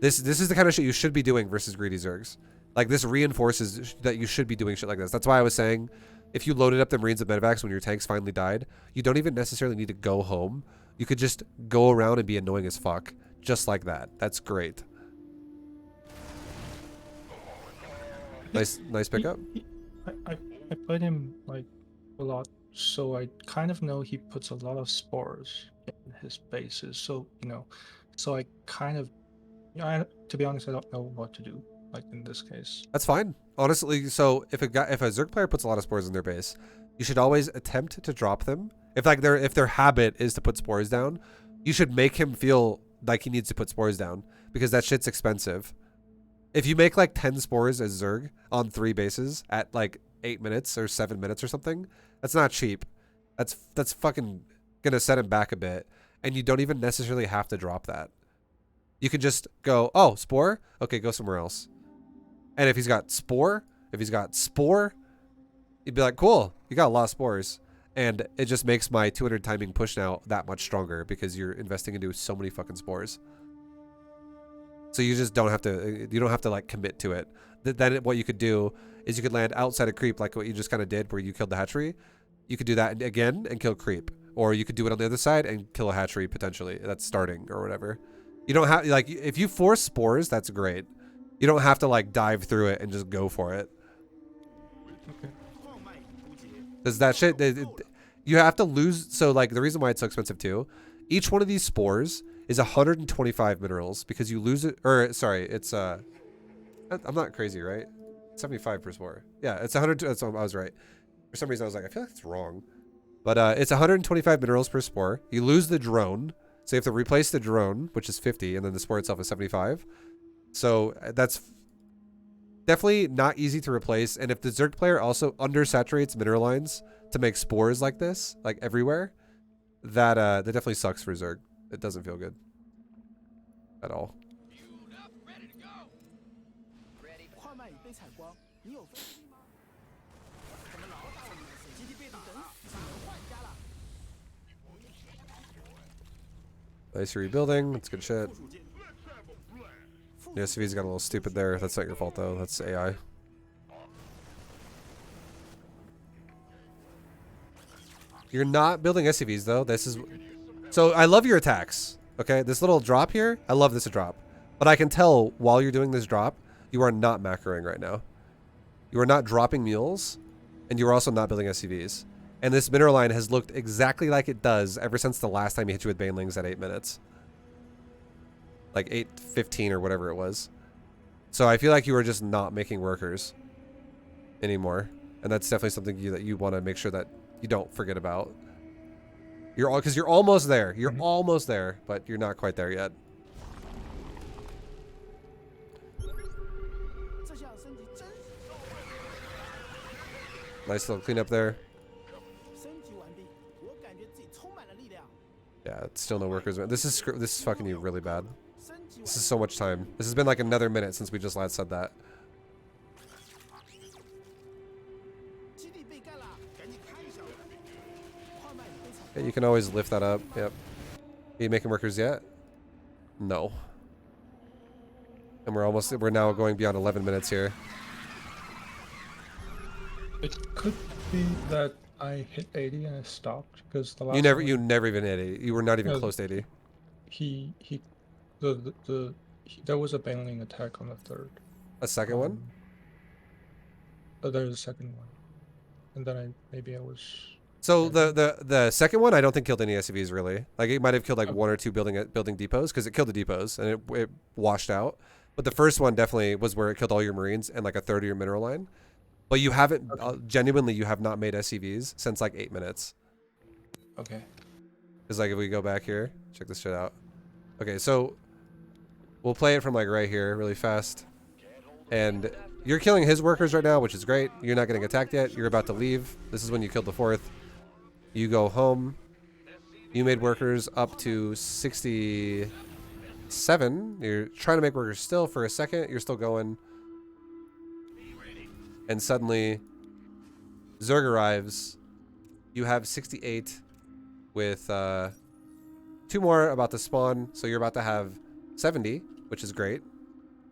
This is the kind of shit you should be doing versus greedy Zergs. Like, this reinforces that you should be doing shit like this. That's why I was saying, if you loaded up the Marines at medevacs when your tanks finally died, you don't even necessarily need to go home. You could just go around and be annoying as fuck. Just like that. That's great. Nice pickup. I played him like a lot, so I kind of know he puts a lot of spores in his bases. So, you know, so I kind of, to be honest, I don't know what to do. Like in this case, that's fine. Honestly, so if a Zerg player puts a lot of spores in their base, you should always attempt to drop them. If their habit is to put spores down, you should make him feel like he needs to put spores down, because that shit's expensive. If you make like 10 spores as Zerg on 3 bases at like 8 minutes or 7 minutes or something, that's not cheap. That's fucking gonna set him back a bit, and you don't even necessarily have to drop that. You can just go, oh, spore? Okay, go somewhere else. And if he's got spore, you'd be like, cool, you got a lot of spores. And it just makes my 200 timing push now that much stronger, because you're investing into so many fucking spores. So you just don't have to, like commit to it. Then what you could do is you could land outside of creep, like what you just kind of did where you killed the hatchery. You could do that again and kill creep. Or you could do it on the other side and kill a hatchery potentially. That's starting or whatever. You don't have, like, if you force spores, that's great. You don't have to like dive through it and just go for it. Okay. Because that shit, you have to lose. So like the reason why it's so expensive too, each one of these spores is 125 minerals, because you lose it, or sorry, it's I'm not crazy, right? 75 per spore. Yeah, it's 100. That's, I was right. For some reason I was like, I feel like it's wrong. But it's 125 minerals per spore. You lose the drone, so you have to replace the drone, which is 50, and then the spore itself is 75. So that's definitely not easy to replace. And if the Zerg player also undersaturates mineral lines to make spores like this, like everywhere, that definitely sucks for Zerg. It doesn't feel good at all. Nice rebuilding. That's good shit. Yeah, SV's got a little stupid there. That's not your fault though. That's AI. You're not building SCVs though. This is, so I love your attacks. Okay, this little drop here, I love this drop. But I can tell while you're doing this drop, you are not macroing right now. You are not dropping mules, and you are also not building SCVs. And this mineral line has looked exactly like it does ever since the last time he hit you with banelings at 8 minutes. Like 8:15 or whatever it was. So I feel like you are just not making workers anymore. And that's definitely something that you want to make sure that you don't forget about. Because you're almost there. You're almost there, but you're not quite there yet. Nice little cleanup there. Yeah, it's still no workers. This is fucking you really bad. This is so much time. This has been like another minute since we just last said that. Yeah, you can always lift that up. Yep. Are you making workers yet? No. And we're now going beyond 11 minutes here. It could be that I hit 80 and I stopped because the last You never even hit 80. You were not even close to 80. There was a baneling attack on the third. A second one? There's a second one, and then I was. So the second one I don't think killed any SCVs really. Like it might have killed like one or two building depots because it killed the depots and it washed out. But the first one definitely was where it killed all your Marines and like a third of your mineral line. But you haven't genuinely you have not made SCVs since like 8 minutes. Okay. Because like if we go back here, check this shit out. Okay, so we'll play it from like right here really fast. And you're killing his workers right now, which is great. You're not getting attacked yet. You're about to leave. This is when you killed the fourth. You go home. You made workers up to 67. You're trying to make workers still for a second. You're still going. And suddenly, Zerg arrives. You have 68 with 2 more about to spawn. So you're about to have 70, which is great.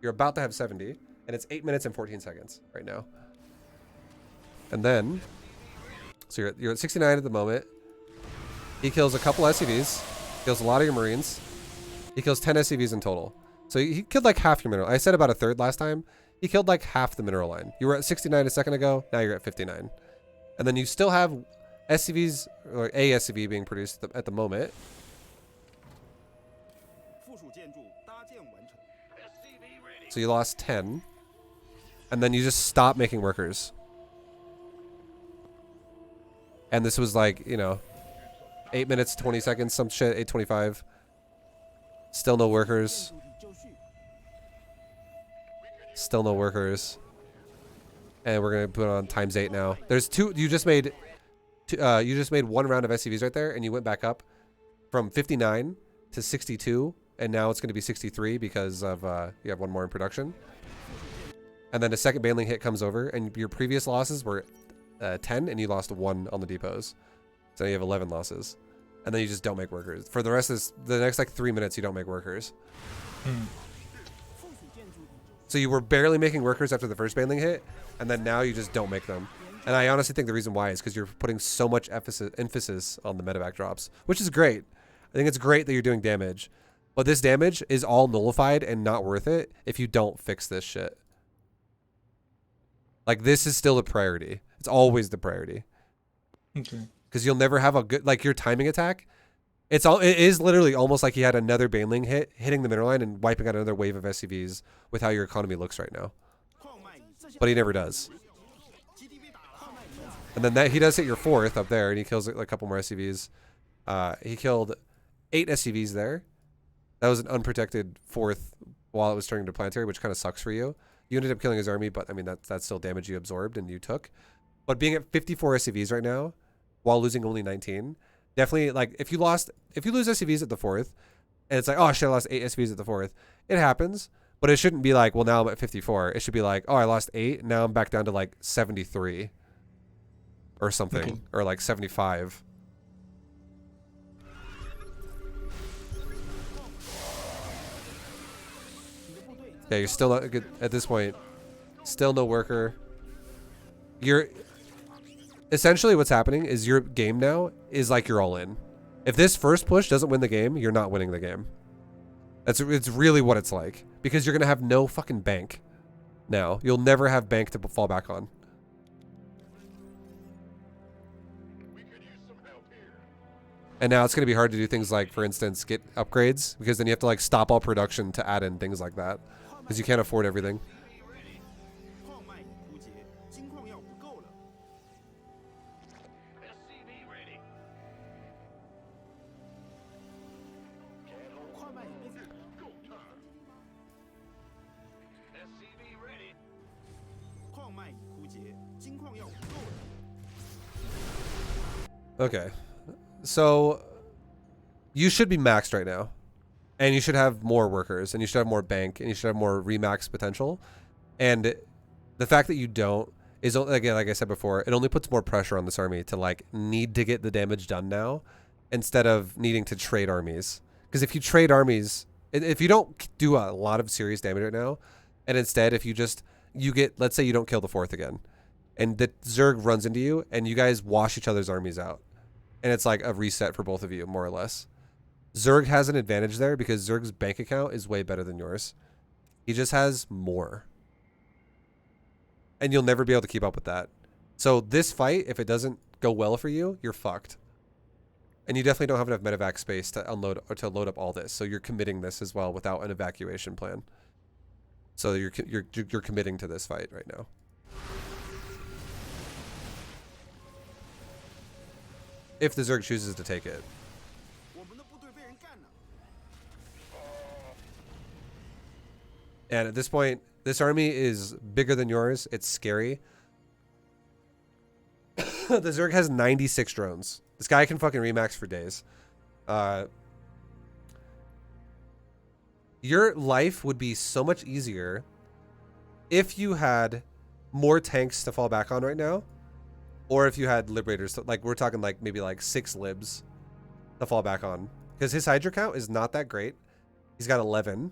You're about to have 70. And it's 8 minutes and 14 seconds right now. And then, so you're at 69 at the moment. He kills a couple SCVs. Kills a lot of your Marines. He kills 10 SCVs in total. So he killed like half your mineral. I said about a third last time. He killed like half the mineral line. You were at 69 a second ago. Now you're at 59. And then you still have SCVs, or a SCV being produced at the moment. So you lost 10. And then you just stop making workers. And this was like, you know, 8 minutes, 20 seconds, some shit, 8:25. Still no workers. Still no workers. And we're gonna put on ×8 now. There's two. You just made 1 round of SCVs right there, and you went back up from 59 to 62, and now it's gonna be 63 because of you have 1 more in production. And then a second baneling hit comes over, and your previous losses were 10, and you lost 1 on the depots. So you have 11 losses. And then you just don't make workers. For the rest of the next like 3 minutes, you don't make workers. So you were barely making workers after the first baneling hit, and then now you just don't make them. And I honestly think the reason why is because you're putting so much emphasis on the medevac drops, which is great. I think it's great that you're doing damage. But this damage is all nullified and not worth it if you don't fix this shit. Like, this is still a priority. It's always the priority. Okay. Because you'll never have a good, like, your timing attack. It is literally almost like he had another baneling hitting the mineral line and wiping out another wave of SCVs with how your economy looks right now. But he never does. And then he does hit your fourth up there, and he kills a couple more SCVs. He killed 8 SCVs there. That was an unprotected fourth while it was turning to planetary, which kind of sucks for you. You ended up killing his army, but I mean that's still damage you absorbed and you took. But being at 54 SCVs right now, while losing only 19, definitely, like, if you lose SCVs at the fourth, and it's like, oh shit, I lost 8 SCVs at the fourth. It happens, but it shouldn't be like, well, now I'm at 54. It should be like, oh, I lost 8, now I'm back down to like 73 or something, okay. Or like 75. Yeah, you're still not good at this point. Still no worker. You're essentially what's happening is your game now is like you're all in. If this first push doesn't win the game, you're not winning the game. It's really what it's like, because you're gonna have no fucking bank now. You'll never have bank to fall back on. And now it's gonna be hard to do things like, for instance, get upgrades, because then you have to like stop all production to add in things like that, because you can't afford everything. Okay, so you should be maxed right now, And you should have more workers, and you should have more bank, and you should have more remax potential. And the fact that you don't is, again, like I said before, it only puts more pressure on this army to like need to get the damage done now instead of needing to trade armies. Because if you trade armies, if you don't do a lot of serious damage right now, and instead if you get, let's say you don't kill the 4th again, and the Zerg runs into you, and you guys wash each other's armies out, and it's like a reset for both of you, more or less. Zerg has an advantage there because Zerg's bank account is way better than yours. He just has more. And you'll never be able to keep up with that. So this fight, if it doesn't go well for you, you're fucked. And you definitely don't have enough medevac space to unload or to load up all this. So you're committing this as well without an evacuation plan. So you're committing to this fight right now. If the Zerg chooses to take it. And at this point, this army is bigger than yours. It's scary. The Zerg has 96 drones. This guy can fucking remax for days. Your life would be so much easier if you had more tanks to fall back on right now. Or if you had Liberators. Like, we're talking like maybe like 6 Libs to fall back on. Because his Hydra count is not that great. He's got 11.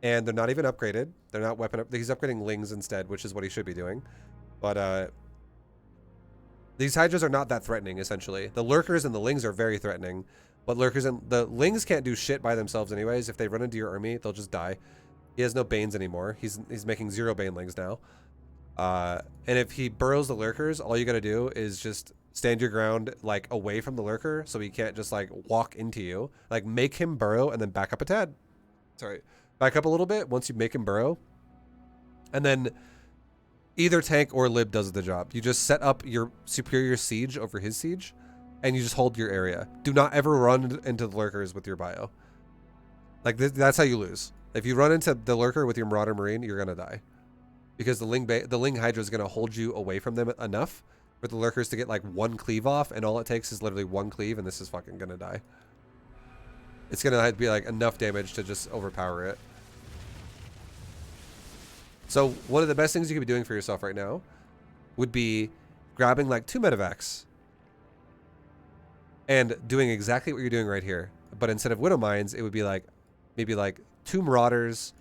And they're not even upgraded. They're not weapon up. He's upgrading Lings instead, which is what he should be doing. But these Hydras are not that threatening, essentially. The Lurkers and the Lings are very threatening. But Lurkers and the Lings can't do shit by themselves anyways. If they run into your army, they'll just die. He has no Banes anymore. He's making 0 Banelings now. And if he burrows the Lurkers, all you gotta do is just stand your ground, like, away from the Lurker, so he can't just, like, walk into you. Like, make him burrow and then back up a tad. Sorry. Back up a little bit once you make him burrow. And then either tank or Lib does the job. You just set up your superior siege over his siege, and you just hold your area. Do not ever run into the Lurkers with your bio. Like, that's how you lose. If you run into the Lurker with your Marauder Marine, you're going to die. Because the Ling Hydra is going to hold you away from them enough for the Lurkers to get, like, 1 cleave off, and all it takes is literally 1 cleave, and this is fucking going to die. It's going to be like enough damage to just overpower it. So one of the best things you could be doing for yourself right now would be grabbing like 2 medevacs and doing exactly what you're doing right here. But instead of Widow Mines, it would be like maybe like 2 Marauders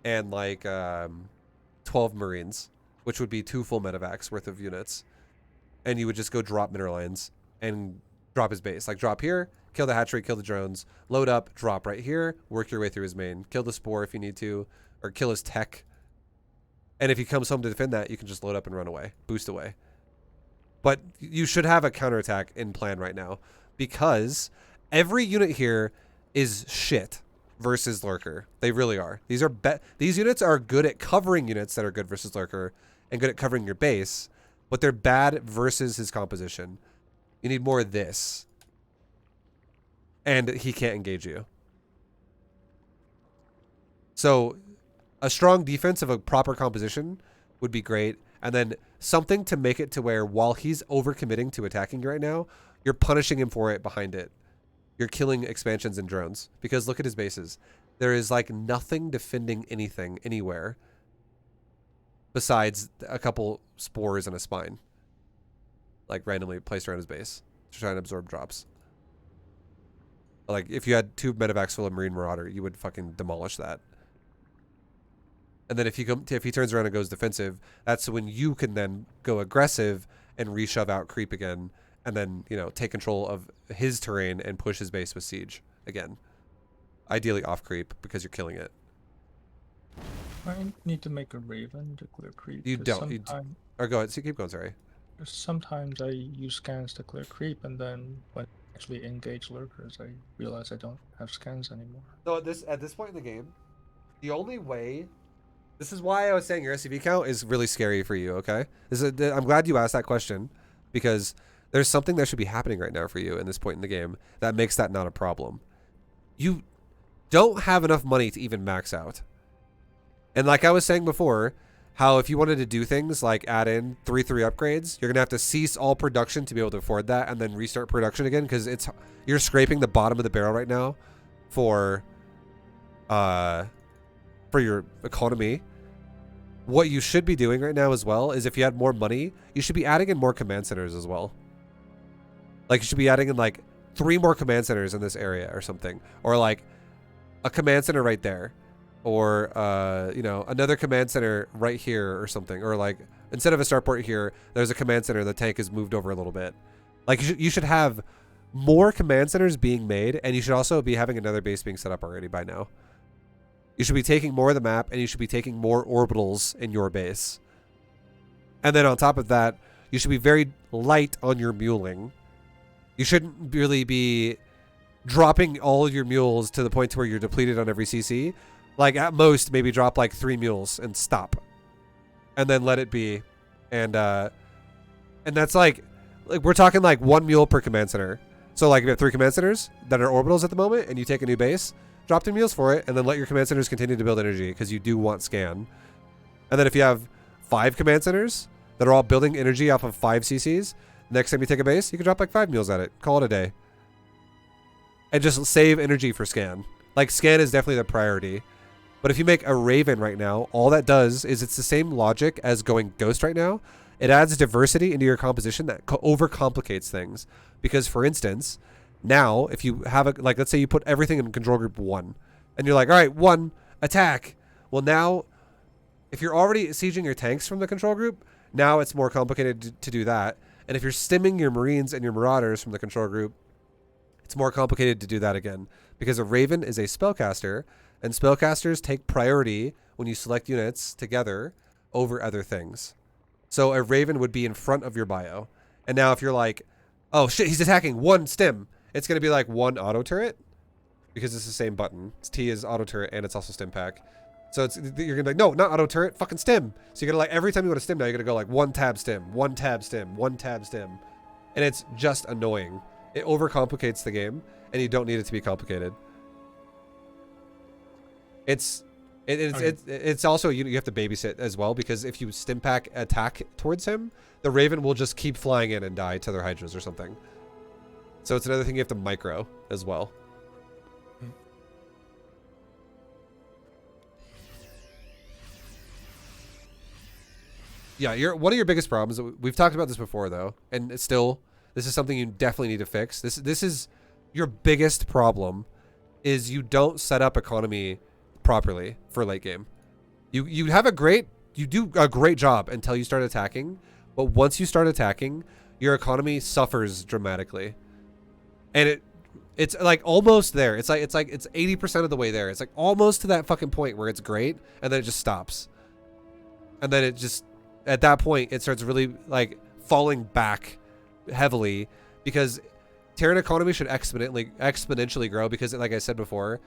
and like 12 Marines, which would be 2 full medevacs worth of units. And you would just go drop mineral lines and drop his base. Like drop here, kill the hatchery, kill the drones, load up, drop right here, work your way through his main, kill the spore if you need to, or kill his tech. And if he comes home to defend that, you can just load up and run away, boost away. But you should have a counterattack in plan right now because every unit here is shit versus Lurker. They really are. These units are good at covering units that are good versus Lurker and good at covering your base, but they're bad versus his composition. You need more of this. And he can't engage you. So a strong defense of a proper composition would be great. And then something to make it to where while he's overcommitting to attacking you right now, you're punishing him for it behind it. You're killing expansions and drones. Because look at his bases. There is like nothing defending anything anywhere besides a couple spores and a spine. Like randomly placed around his base to try and absorb drops. Like if you had 2 medevacs full of Marine Marauder, you would fucking demolish that. And then if he turns around and goes defensive, that's when you can then go aggressive and reshove out creep again, and then, you know, take control of his terrain and push his base with siege again. Ideally off creep because you're killing it. I need to make a Raven to clear creep. You don't. Or go ahead. So keep going. Sorry. Sometimes I use scans to clear creep, and then when I actually engage Lurkers, I realize I don't have scans anymore. So at this point in the game, the only way. This is why I was saying your SCV count is really scary for you, okay? I'm glad you asked that question because there's something that should be happening right now for you in this point in the game that makes that not a problem. You don't have enough money to even max out. And like I was saying before, how if you wanted to do things like add in 3/3 upgrades, you're going to have to cease all production to be able to afford that and then restart production again because you're scraping the bottom of the barrel right now for for your economy. What you should be doing right now as well is if you had more money, you should be adding in more command centers as well. Like you should be adding in like 3 more command centers in this area or something, or like a command center right there, or you know, another command center right here or something, or like instead of a starport here, there's a command center. The tank is moved over a little bit. Like you should have more command centers being made, and you should also be having another base being set up already by now. You should be taking more of the map, and you should be taking more orbitals in your base. And then on top of that, you should be very light on your muling. You shouldn't really be dropping all of your mules to the point to where you're depleted on every CC. Like at most, maybe drop like 3 mules and stop, and then let it be. And that's like we're talking like 1 mule per command center. So like if you have 3 command centers that are orbitals at the moment, and you take a new base, drop 2 mules for it, and then let your command centers continue to build energy because you do want scan. And then if you have 5 command centers that are all building energy off of 5 CCs, next time you take a base, you can drop like 5 mules at it. Call it a day. And just save energy for scan. Like scan is definitely the priority. But if you make a Raven right now, all that does is it's the same logic as going Ghost right now. It adds diversity into your composition that overcomplicates things. Because for instance, now if you have a, like let's say you put everything in control group 1, and you're like, all right, 1, attack. Well now, if you're already sieging your tanks from the control group, now it's more complicated to do that. And if you're stimming your Marines and your Marauders from the control group, it's more complicated to do that again. Because a Raven is a spellcaster, and spellcasters take priority when you select units together over other things. So a Raven would be in front of your bio. And now if you're like, oh shit, he's attacking 1 stim, it's going to be like 1 auto turret, because it's the same button. It's T is auto turret and it's also stim pack. So it's, you're going to be like, no, not auto turret, fucking stim. So you're going to like, every time you go to stim now, you're going to go like 1 tab stim, 1 tab stim, 1 tab stim. And it's just annoying. It overcomplicates the game, and you don't need it to be complicated. It's also, you have to babysit as well, because if you stim pack attack towards him, the Raven will just keep flying in and die to their Hydras or something. So it's another thing you have to micro as well. Yeah, one of your biggest problems, we've talked about this before though, and it's still, this is something you definitely need to fix. This is your biggest problem, is you don't set up economy properly for late game. You do a great job until you start attacking, but once you start attacking, your economy suffers dramatically. And it's like almost there. It's 80% of the way there. It's like almost to that fucking point where it's great, and then it just stops. And then it just, at that point, it starts really like falling back heavily, because Terran economy should exponentially grow, because like I said before,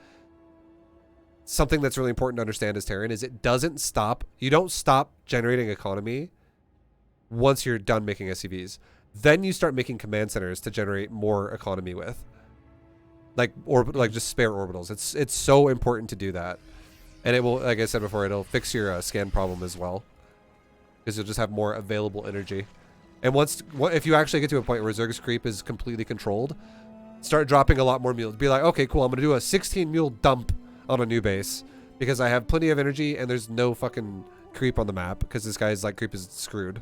something that's really important to understand as Terran is it doesn't stop. You don't stop generating economy once you're done making SCVs. Then you start making command centers to generate more economy with. Like just spare orbitals. It's so important to do that. And it will, like I said before, it'll fix your scan problem as well, because you'll just have more available energy. And if you actually get to a point where Zerg's creep is completely controlled, start dropping a lot more mules. Be like, okay, cool, I'm gonna do a 16 mule dump on a new base, because I have plenty of energy and there's no fucking creep on the map, because this guy's like creep is screwed.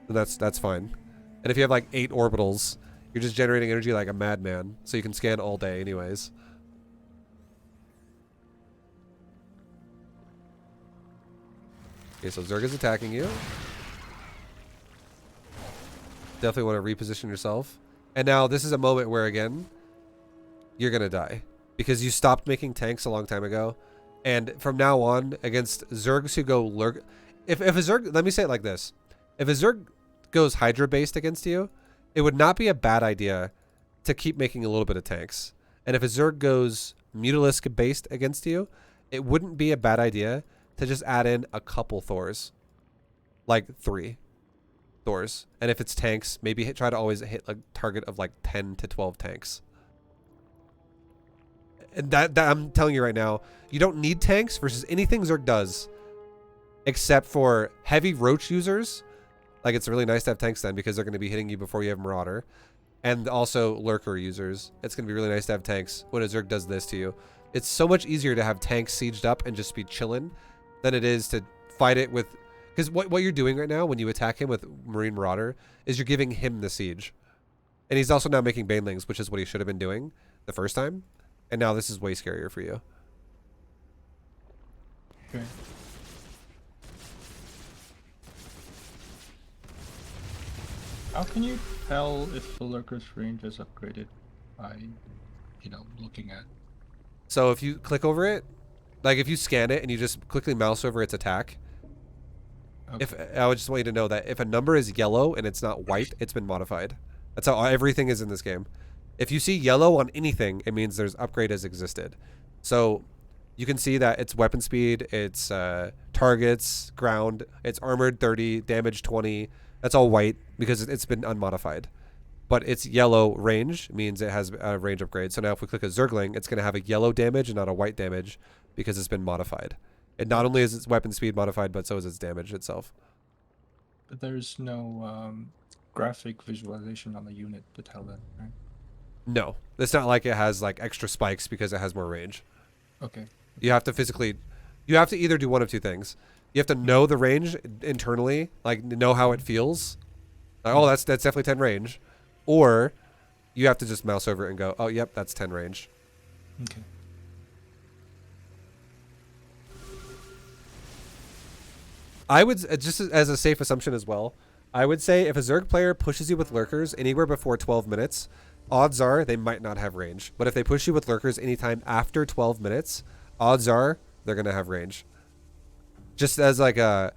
And that's fine. And if you have like 8 orbitals, you're just generating energy like a madman, so you can scan all day anyways. Okay, so Zerg is attacking you. Definitely want to reposition yourself. And now this is a moment where, again, you're going to die, because you stopped making tanks a long time ago. And from now on, against Zergs who go lurk... If a Zerg... Let me say it like this. If a Zerg goes Hydra-based against you, it would not be a bad idea to keep making a little bit of tanks. And if a Zerg goes Mutalisk-based against you, it wouldn't be a bad idea to just add in a couple Thors. Like 3 Thors. And if it's tanks, maybe try to always hit a target of like 10 to 12 tanks. And that I'm telling you right now, you don't need tanks versus anything Zerg does, except for heavy roach users. Like, it's really nice to have tanks then, because they're going to be hitting you before you have Marauder. And also lurker users. It's going to be really nice to have tanks when a Zerg does this to you. It's so much easier to have tanks sieged up and just be chilling than it is to fight it with... Because what you're doing right now when you attack him with Marine Marauder is you're giving him the siege. And he's also now making Banelings, which is what he should have been doing the first time. And now this is way scarier for you. Okay. How can you tell if the lurker's range is upgraded by, looking at? So if you click over it, like if you scan it and you just quickly mouse over its attack, Okay. I would just want you to know that if a number is yellow and it's not white, it's been modified. That's how everything is in this game. If you see yellow on anything, it means there's upgrade has existed. So you can see that it's weapon speed, it's targets, ground, it's armored 30, damage 20. That's all white because it's been unmodified. But it's yellow range means it has a range upgrade. So now if we click a Zergling, it's going to have a yellow damage and not a white damage because it's been modified. And not only is its weapon speed modified, but so is its damage itself. But there's no graphic visualization on the unit to tell that, right? No, it's not like it has like extra spikes because it has more range. Okay. You have to either do one of two things. You have to know the range internally, like know how it feels. Like, oh, that's definitely 10 range. Or you have to just mouse over it and go, oh, yep, that's 10 range. Okay. I would, just as a safe assumption as well, I would say if a Zerg player pushes you with lurkers anywhere before 12 minutes, odds are they might not have range. But if they push you with lurkers anytime after 12 minutes, odds are they're going to have range. Just as like a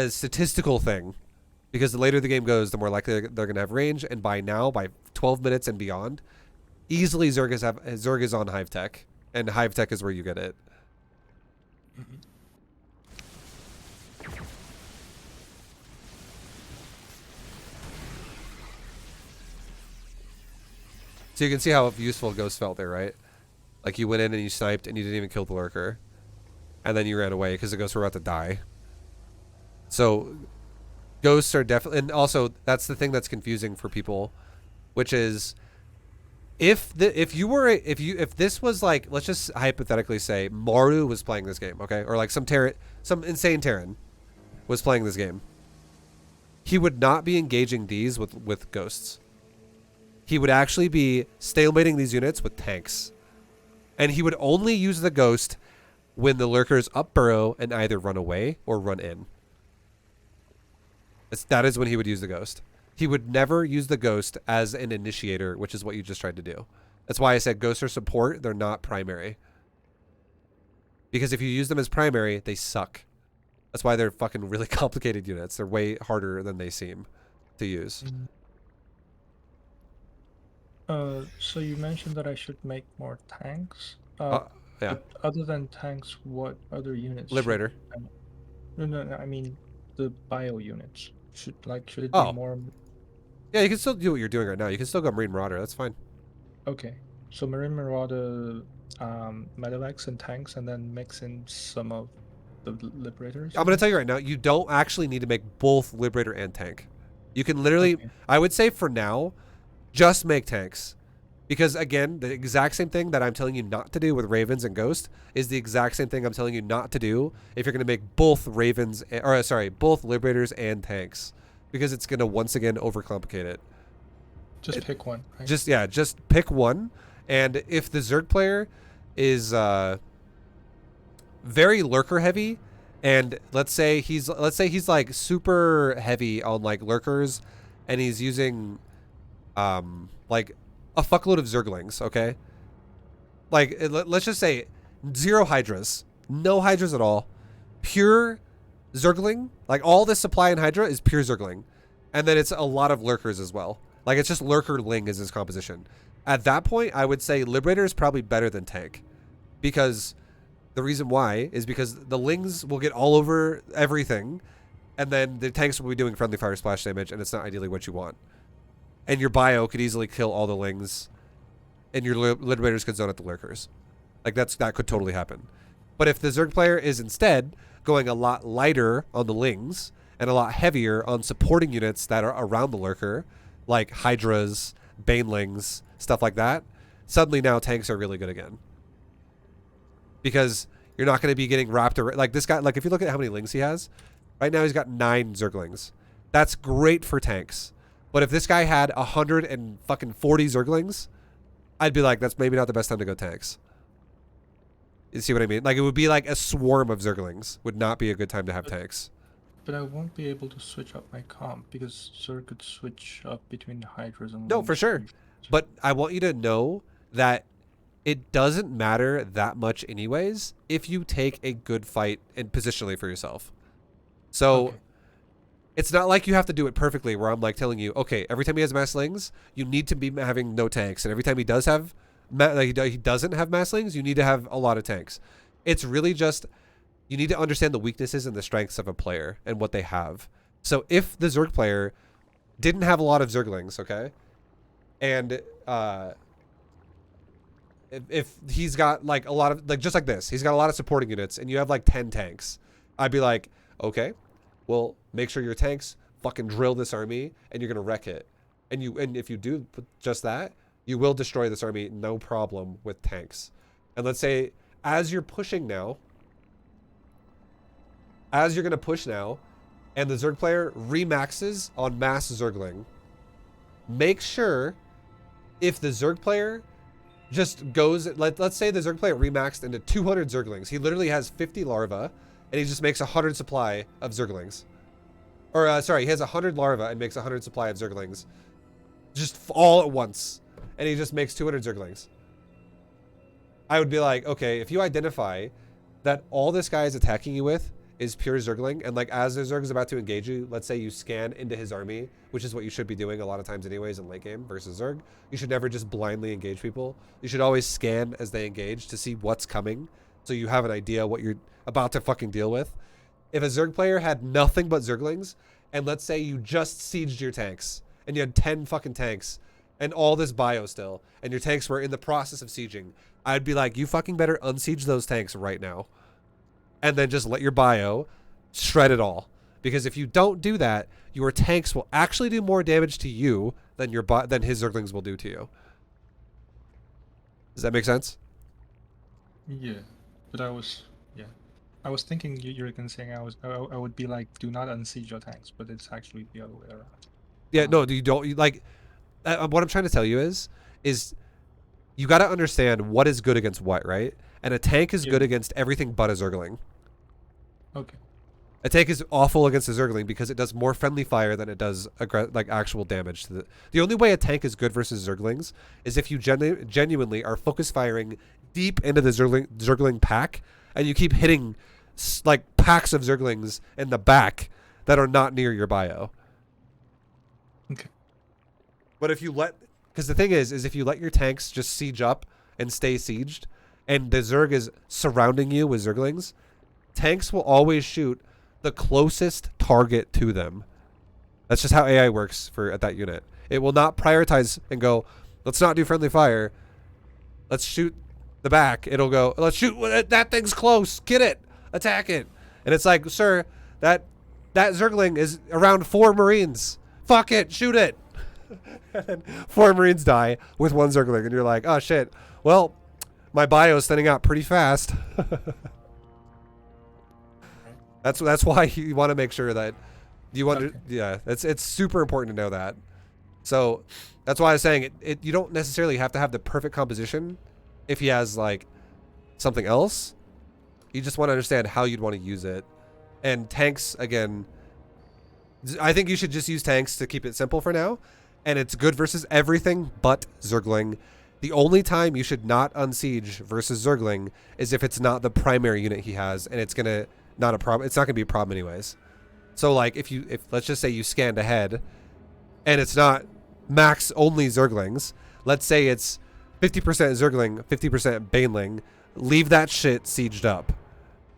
statistical thing. Because the later the game goes, the more likely they're going to have range. And by 12 minutes and beyond, easily Zerg is on Hive Tech. And Hive Tech is where you get it. Mm-hmm. So you can see how useful Ghost felt there, right? Like you went in and you sniped and you didn't even kill the lurker. And then you ran away because the ghosts were about to die. So ghosts are definitely... And also, that's the thing that's confusing for people, which is... If this was like... Let's just hypothetically say Maru was playing this game, okay? Or like some insane Terran was playing this game. He would not be engaging these with ghosts. He would actually be stalemating these units with tanks. And he would only use the ghost when the lurkers up burrow and either run away or run in. That is when he would use the ghost. He would never use the ghost as an initiator, which is what you just tried to do. That's why I said ghosts are support, they're not primary. Because if you use them as primary, they suck. That's why they're fucking really complicated units. They're way harder than they seem to use. So you mentioned that I should make more tanks. Yeah. Other than tanks, what other units? Liberator. No, I mean the bio units. Should it Oh. be more? Yeah, you can still do what you're doing right now. You can still go Marine Marauder. That's fine. Okay, so Marine Marauder, medevacs and tanks, and then mix in some of the liberators. I'm going to tell you right now, you don't actually need to make both Liberator and tank. You can literally, Okay. I would say for now, just make tanks. Because again, the exact same thing that I'm telling you not to do with Ravens and Ghost is the exact same thing I'm telling you not to do if you're going to make both both Liberators and tanks. Because it's going to once again overcomplicate it. Just pick one. Right? Just pick one. And if the Zerg player is very lurker heavy, and let's say he's like super heavy on like lurkers, and he's using like a fuckload of Zerglings, okay? Like let's just say 0 Hydras, no Hydras at all, pure Zergling. Like all this supply in Hydra is pure Zergling, and then it's a lot of lurkers as well. Like it's just lurker-ling is his composition. At that point, I would say Liberator is probably better than tank, because the reason why is because the lings will get all over everything, and then the tanks will be doing friendly fire splash damage, and it's not ideally what you want. And your bio could easily kill all the lings, and your Liberators could zone at the lurkers. Like that could totally happen. But if the Zerg player is instead going a lot lighter on the lings and a lot heavier on supporting units that are around the lurker, like Hydras, Banelings, stuff like that, suddenly now tanks are really good again. because you're not going to be getting wrapped around. Like this guy, like if you look at how many lings he has, right now he's got 9 Zerglings. That's great for tanks. But if this guy had 140 Zerglings, I'd be like, that's maybe not the best time to go tanks. You see what I mean? Like it would be like a swarm of Zerglings would not be a good time to have tanks. But I won't be able to switch up my comp because Zerg could switch up between the Hydras and... No, for sure. But I want you to know that it doesn't matter that much anyways if you take a good fight and positionally for yourself. So Okay. it's not like you have to do it perfectly where I'm like telling you, okay, every time he has mass slings, you need to be having no tanks. And every time he does have, he doesn't have mass slings, you need to have a lot of tanks. It's really just, you need to understand the weaknesses and the strengths of a player and what they have. So if the Zerg player didn't have a lot of Zerglings, okay? And if he's got like a lot of, like just like this, he's got a lot of supporting units and you have like 10 tanks, I'd be like, okay, well, make sure your tanks fucking drill this army and you're going to wreck it. And if you do just that, you will destroy this army, no problem with tanks. And let's say as you're pushing now, as you're going to push now, and the Zerg player remaxes on mass Zergling, make sure if the Zerg player just goes, let's say the Zerg player remaxed into 200 Zerglings. He literally has 50 larvae, and he just makes 100 supply of Zerglings. Or, sorry, he has 100 larvae and makes 100 supply of Zerglings. Just all at once. And he just makes 200 Zerglings. I would be like, okay, if you identify that all this guy is attacking you with is pure Zergling, and like as the Zerg is about to engage you, let's say you scan into his army, which is what you should be doing a lot of times anyways in late game versus Zerg. You should never just blindly engage people. You should always scan as they engage to see what's coming, so you have an idea what you're about to fucking deal with. If a Zerg player had nothing but Zerglings, and let's say you just sieged your tanks, and you had 10 fucking tanks, and all this bio still, and your tanks were in the process of sieging, I'd be like, you fucking better unsiege those tanks right now. And then just let your bio shred it all. Because if you don't do that, your tanks will actually do more damage to you than than his Zerglings will do to you. Does that make sense? Yeah, but I was thinking you're gonna saying I would be like, do not unsiege your tanks, but it's actually the other way around. Yeah, no, you don't. You, like, what I'm trying to tell you is you got to understand what is good against what, right? And a tank is good against everything but a Zergling. Okay. A tank is awful against a Zergling because it does more friendly fire than it does like actual damage to the only way a tank is good versus Zerglings is if you genuinely are focus firing deep into the Zergling pack and you keep hitting like packs of Zerglings in the back that are not near your bio. Okay. But if you because the thing is if you let your tanks just siege up and stay sieged and the Zerg is surrounding you with Zerglings, tanks will always shoot the closest target to them. That's just how AI works at that unit. It will not prioritize and go, let's not do friendly fire. Let's shoot the back. It'll go, let's shoot that thing's close. Get it. Attack it. And it's like, sir, that Zergling is around 4 Marines. Fuck it. Shoot it. And then 4 Marines die with 1 Zergling. And you're like, oh shit. Well, my bio's thinning out pretty fast. That's why you want to make sure that you want to, yeah, it's super important to know that. So that's why I was saying you don't necessarily have to have the perfect composition if he has like something else. You just want to understand how you'd want to use it. And tanks, again, I think you should just use tanks to keep it simple for now. And it's good versus everything but Zergling. The only time you should not unsiege versus Zergling is if it's not the primary unit he has, and it's gonna not a problem. It's not gonna be a problem anyways. So like if let's just say you scanned ahead, and it's not max only Zerglings. Let's say it's 50% Zergling, 50% Baneling. Leave that shit sieged up.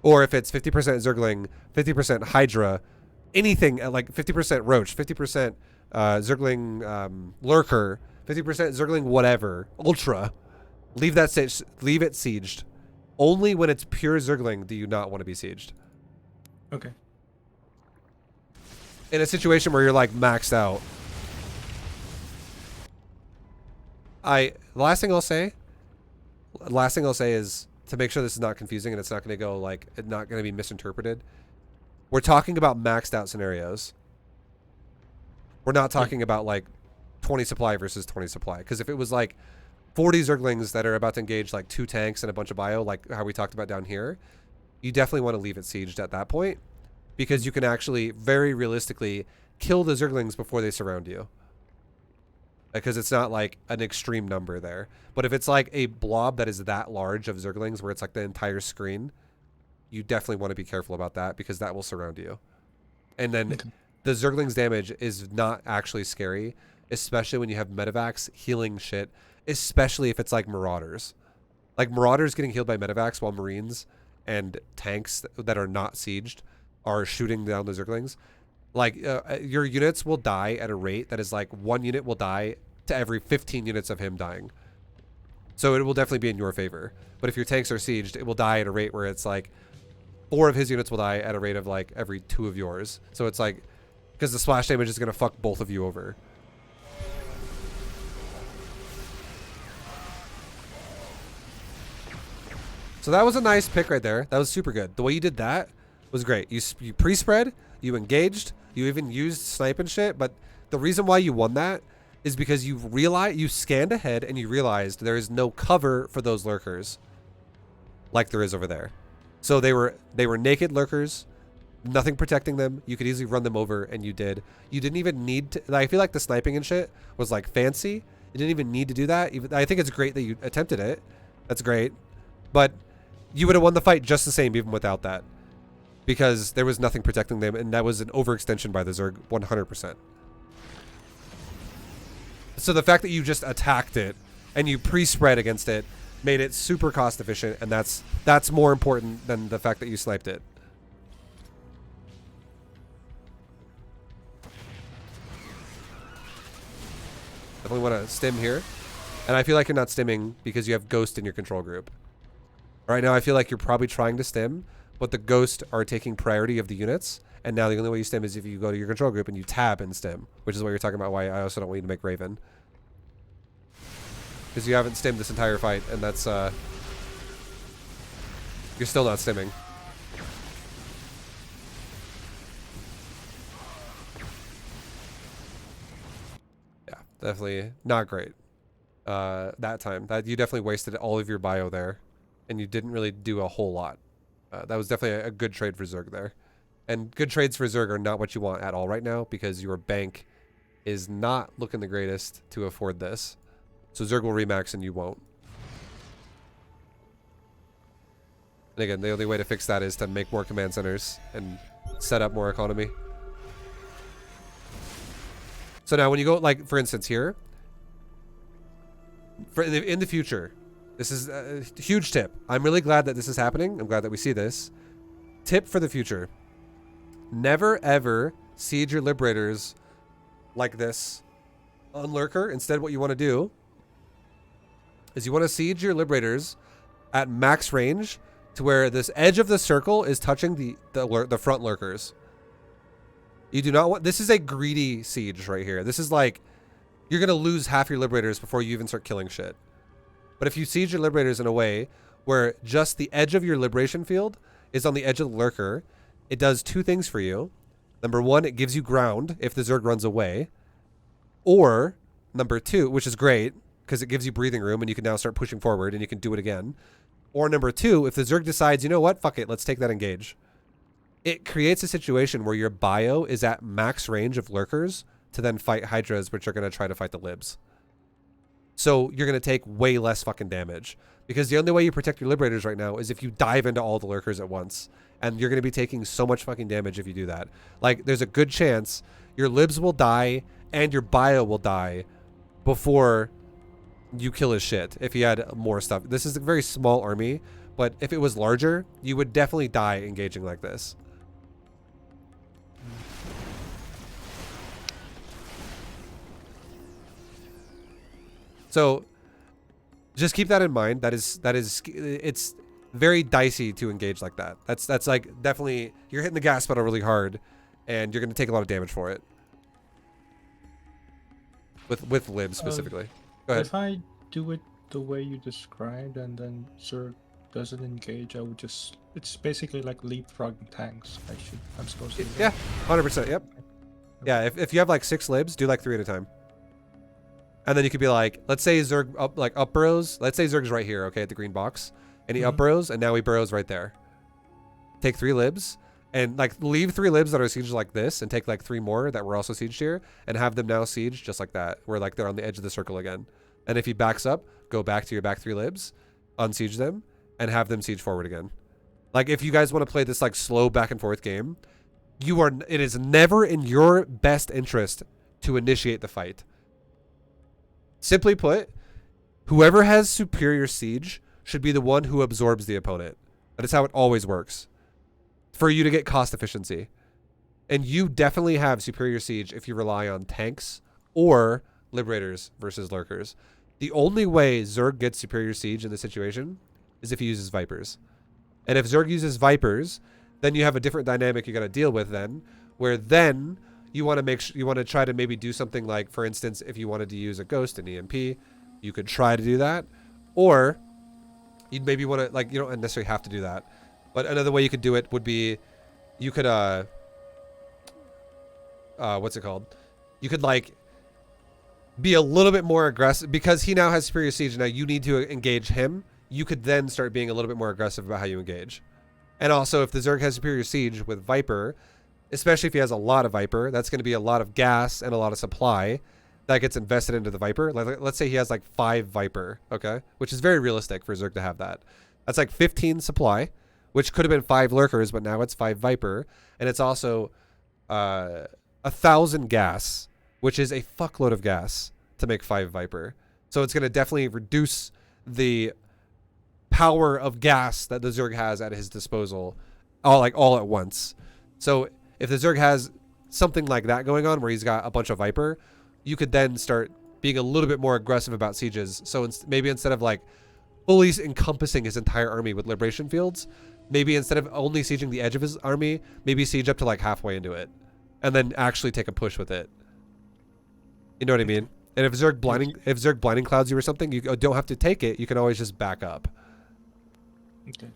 Or if it's 50% Zergling, 50% Hydra, anything like 50% Roach, 50% Zergling Lurker, 50% Zergling whatever, Ultra, leave it sieged. Only when it's pure Zergling do you not want to be sieged. Okay. In a situation where you're like maxed out. The last thing I'll say is to make sure this is not confusing and it's not going to go like it's not going to be misinterpreted. We're talking about maxed out scenarios. We're not talking about like 20 supply versus 20 supply. Because if it was like 40 Zerglings that are about to engage like 2 tanks and a bunch of bio, like how we talked about down here, you definitely want to leave it sieged at that point, because you can actually very realistically kill the Zerglings before they surround you. Because it's not like an extreme number there. But if it's like a blob that is that large of Zerglings where it's like the entire screen, you definitely want to be careful about that, because that will surround you. And then the Zerglings damage is not actually scary, especially when you have medevacs healing shit, especially if it's like Marauders. Like Marauders getting healed by medevacs while Marines and tanks that are not sieged are shooting down the Zerglings. Like your units will die at a rate that is like 1 unit will die to every 15 units of him dying. So it will definitely be in your favor. But if your tanks are sieged, it will die at a rate where it's like 4 of his units will die at a rate of like every 2 of yours. So it's like, because the splash damage is going to fuck both of you over. So that was a nice pick right there. That was super good. The way you did that was great. You pre-spread, you engaged, you even used snipe and shit. But the reason why you won that is because you scanned ahead and you realized there is no cover for those lurkers like there is over there. So they were naked lurkers, nothing protecting them. You could easily run them over, and you did. You didn't even need to. I feel like the sniping and shit was like fancy. You didn't even need to do that. I think it's great that you attempted it. That's great. But you would have won the fight just the same even without that, because there was nothing protecting them, and that was an overextension by the Zerg 100%. So the fact that you just attacked it and you pre-spread against it made it super cost efficient, and that's more important than the fact that you sniped it. Definitely want to stim here. And I feel like you're not stimming because you have Ghost in your control group. Right now I feel like you're probably trying to stim, but the Ghost are taking priority of the units, and now the only way you stim is if you go to your control group and you tab and stim, which is what you're talking about why I also don't want you to make Raven. Because you haven't stimmed this entire fight, and that's, you're still not stimming. Yeah, definitely not great. That time. You definitely wasted all of your bio there, and you didn't really do a whole lot. That was definitely a good trade for Zerg there. And good trades for Zerg are not what you want at all right now, because your bank is not looking the greatest to afford this. So Zerg will remax and you won't. And again, the only way to fix that is to make more command centers and set up more economy. So now when you go, like, for instance here, in the future, this is a huge tip. I'm really glad that this is happening. I'm glad that we see this. Tip for the future. Never, ever siege your Liberators like this on Lurker. Instead, what you want to do is you want to siege your Liberators at max range to where this edge of the circle is touching the front Lurkers. You do not want... This is a greedy siege right here. This is like... You're going to lose half your Liberators before you even start killing shit. But if you siege your Liberators in a way where just the edge of your Liberation field is on the edge of the Lurker, it does 2 things for you. Number 1, it gives you ground if the Zerg runs away. Or, number 2, which is great, because it gives you breathing room and you can now start pushing forward and you can do it again. Or number 2, if the Zerg decides, you know what, fuck it, let's take that engage. It creates a situation where your bio is at max range of Lurkers to then fight Hydras, which are going to try to fight the Libs. So you're going to take way less fucking damage. Because the only way you protect your Liberators right now is if you dive into all the Lurkers at once. And you're going to be taking so much fucking damage if you do that. Like, there's a good chance your Libs will die and your bio will die before you kill his shit if he had more stuff. This is a very small army, but if it was larger, you would definitely die engaging like this. So just keep that in mind. That is it's very dicey to engage like that. That's like definitely, you're hitting the gas pedal really hard and you're going to take a lot of damage for it. With Libs specifically. Go ahead. If I do it the way you described and then Zerg doesn't engage, I would just, it's basically like leapfrogging tanks. I'm supposed to do Yeah, that. 100%. Yep. Yeah, if you have like 6 libs, do like 3 at a time. And then you could be like, let's say Zerg up burrows. Let's say Zerg's right here, okay, at the green box. And he up burrows, and now he burrows right there. Take 3 libs, and like leave 3 libs that are sieged like this, and take like 3 more that were also sieged here, and have them now siege just like that, where like they're on the edge of the circle again. And if he backs up, go back to your back 3 libs, unsiege them, and have them siege forward again. Like if you guys want to play this like slow back and forth game, it is never in your best interest to initiate the fight. Simply put, whoever has superior siege should be the one who absorbs the opponent. That is how it always works. For you to get cost efficiency. And you definitely have superior siege if you rely on tanks or liberators versus lurkers. The only way Zerg gets superior siege in this situation is if he uses vipers. And if Zerg uses vipers, then you have a different dynamic you got to deal with then, where then you want to try to maybe do something like, for instance, if you wanted to use a ghost in EMP, you could try to do that. Or you'd maybe want to, like, you don't necessarily have to do that. But another way you could do it would be, you could, what's it called? You could, like, be a little bit more aggressive. Because he now has superior siege, now you need to engage him. You could then start being a little bit more aggressive about how you engage. And also, if the Zerg has superior siege with Viper, especially if he has a lot of Viper, that's going to be a lot of gas and a lot of supply that gets invested into the Viper. Like, let's say he has like 5 Viper, okay? Which is very realistic for Zerg to have that. That's like 15 supply, which could have been 5 lurkers, but now it's 5 Viper. And it's also 1,000 gas, which is a fuckload of gas to make 5 Viper. So it's going to definitely reduce the power of gas that the Zerg has at his disposal all at once. So if the Zerg has something like that going on where he's got a bunch of Viper, you could then start being a little bit more aggressive about sieges. So maybe instead of like fully encompassing his entire army with liberation fields, maybe instead of only sieging the edge of his army, maybe siege up to like halfway into it and then actually take a push with it. You know what I mean? And if Zerg blinding clouds you or something, you don't have to take it. You can always just back up. Okay.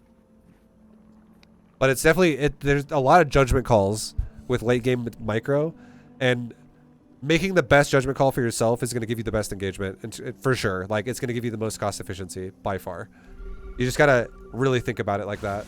But it's definitely, there's a lot of judgment calls with late game micro, and making the best judgment call for yourself is going to give you the best engagement, and for sure. Like, it's going to give you the most cost efficiency by far. You just got to really think about it like that.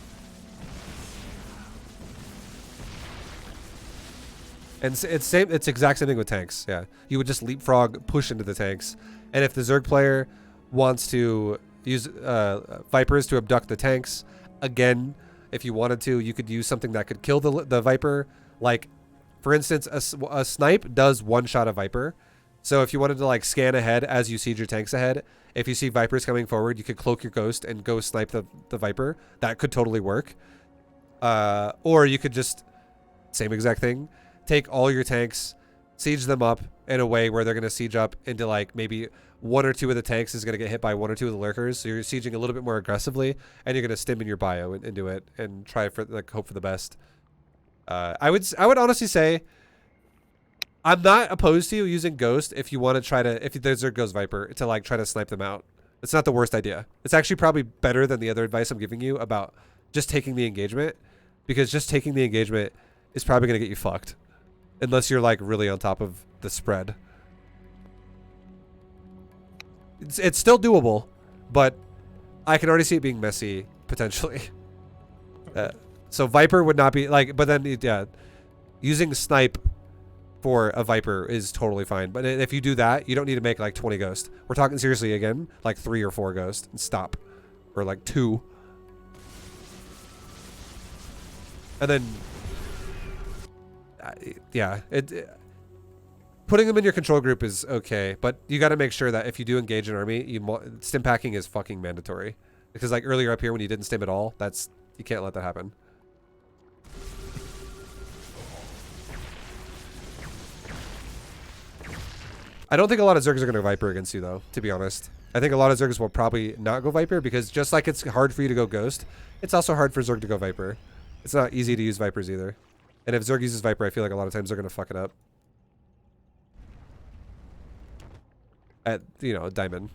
And it's exact same thing with tanks. Yeah, you would just leapfrog, push into the tanks, and if the Zerg player wants to use Vipers to abduct the tanks, again, if you wanted to, you could use something that could kill the Viper. Like, for instance, a snipe does one shot a Viper. So if you wanted to like scan ahead as you siege your tanks ahead, if you see Vipers coming forward, you could cloak your ghost and go snipe the Viper. That could totally work. Or you could just, same exact thing, take all your tanks, siege them up in a way where they're going to siege up into like maybe 1 or 2 of the tanks is going to get hit by 1 or 2 of the lurkers. So you're sieging a little bit more aggressively, and you're going to stim in your bio into it and try for like hope for the best. I would honestly say I'm not opposed to you using Ghost if you want to try to, if there's a Ghost Viper, to like try to snipe them out. It's not the worst idea. It's actually probably better than the other advice I'm giving you about just taking the engagement, because just taking the engagement is probably going to get you fucked unless you're like really on top of the spread. It's still doable, but I can already see it being messy potentially. So Viper would not be like, but then yeah, using snipe for a Viper is totally fine. But if you do that, you don't need to make like 20 ghosts. We're talking seriously again, like 3 or 4 ghosts and stop, or like 2. And then, yeah, putting them in your control group is okay, but you got to make sure that if you do engage an army, stim packing is fucking mandatory. Because like earlier up here when you didn't stim at all, you can't let that happen. I don't think a lot of Zergs are going to Viper against you though, to be honest. I think a lot of Zergs will probably not go Viper, because just like it's hard for you to go Ghost, it's also hard for Zerg to go Viper. It's not easy to use Vipers either. And if Zerg uses Viper, I feel like a lot of times they're going to fuck it up. At, you know, Diamond.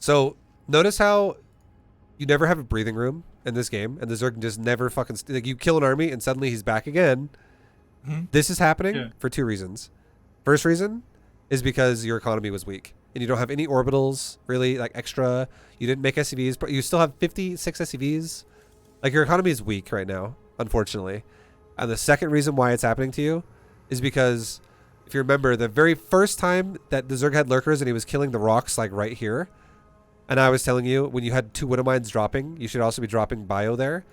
So notice how you never have a breathing room in this game, and the Zerg just never fucking like you kill an army and suddenly he's back again. This is happening for 2 reasons. First reason is because your economy was weak and you don't have any orbitals really like extra. You didn't make SCVs, but you still have 56 SCVs. Like your economy is weak right now, unfortunately. And the second reason why it's happening to you is because if you remember the very first time that the Zerg had lurkers and he was killing the rocks like right here, and I was telling you when you had 2 widow mines dropping, you should also be dropping bio there.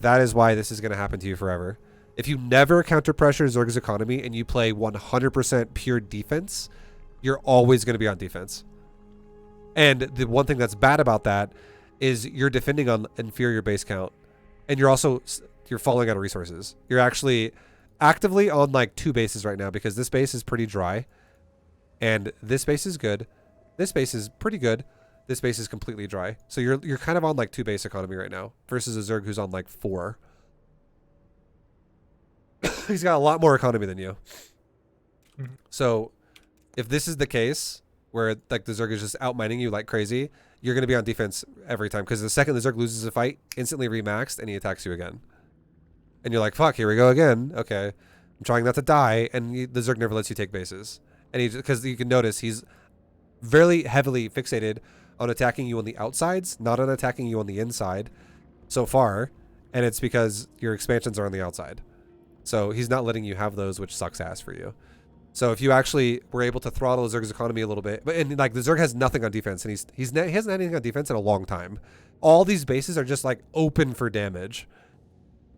That is why this is going to happen to you forever. If you never counter pressure Zerg's economy and you play 100% pure defense, you're always going to be on defense. And the one thing that's bad about that is you're defending on inferior base count, and you're falling out of resources. You're actually actively on like 2 bases right now because this base is pretty dry, and this base is good. This base is pretty good. This base is completely dry. So you're kind of on like 2 base economy right now versus a Zerg who's on like 4. He's got a lot more economy than you. So if this is the case where like the Zerg is just outmining you like crazy, you're going to be on defense every time because the second the Zerg loses a fight, instantly remaxed and he attacks you again. And you're like, fuck, here we go again. Okay. I'm trying not to die. And the Zerg never lets you take bases. And because you can notice he's very heavily fixated on attacking you on the outsides, not on attacking you on the inside so far. And it's because your expansions are on the outside. So he's not letting you have those, which sucks ass for you. So if you actually were able to throttle Zerg's economy a little bit, and like the Zerg has nothing on defense, and he hasn't had anything on defense in a long time. All these bases are just like open for damage.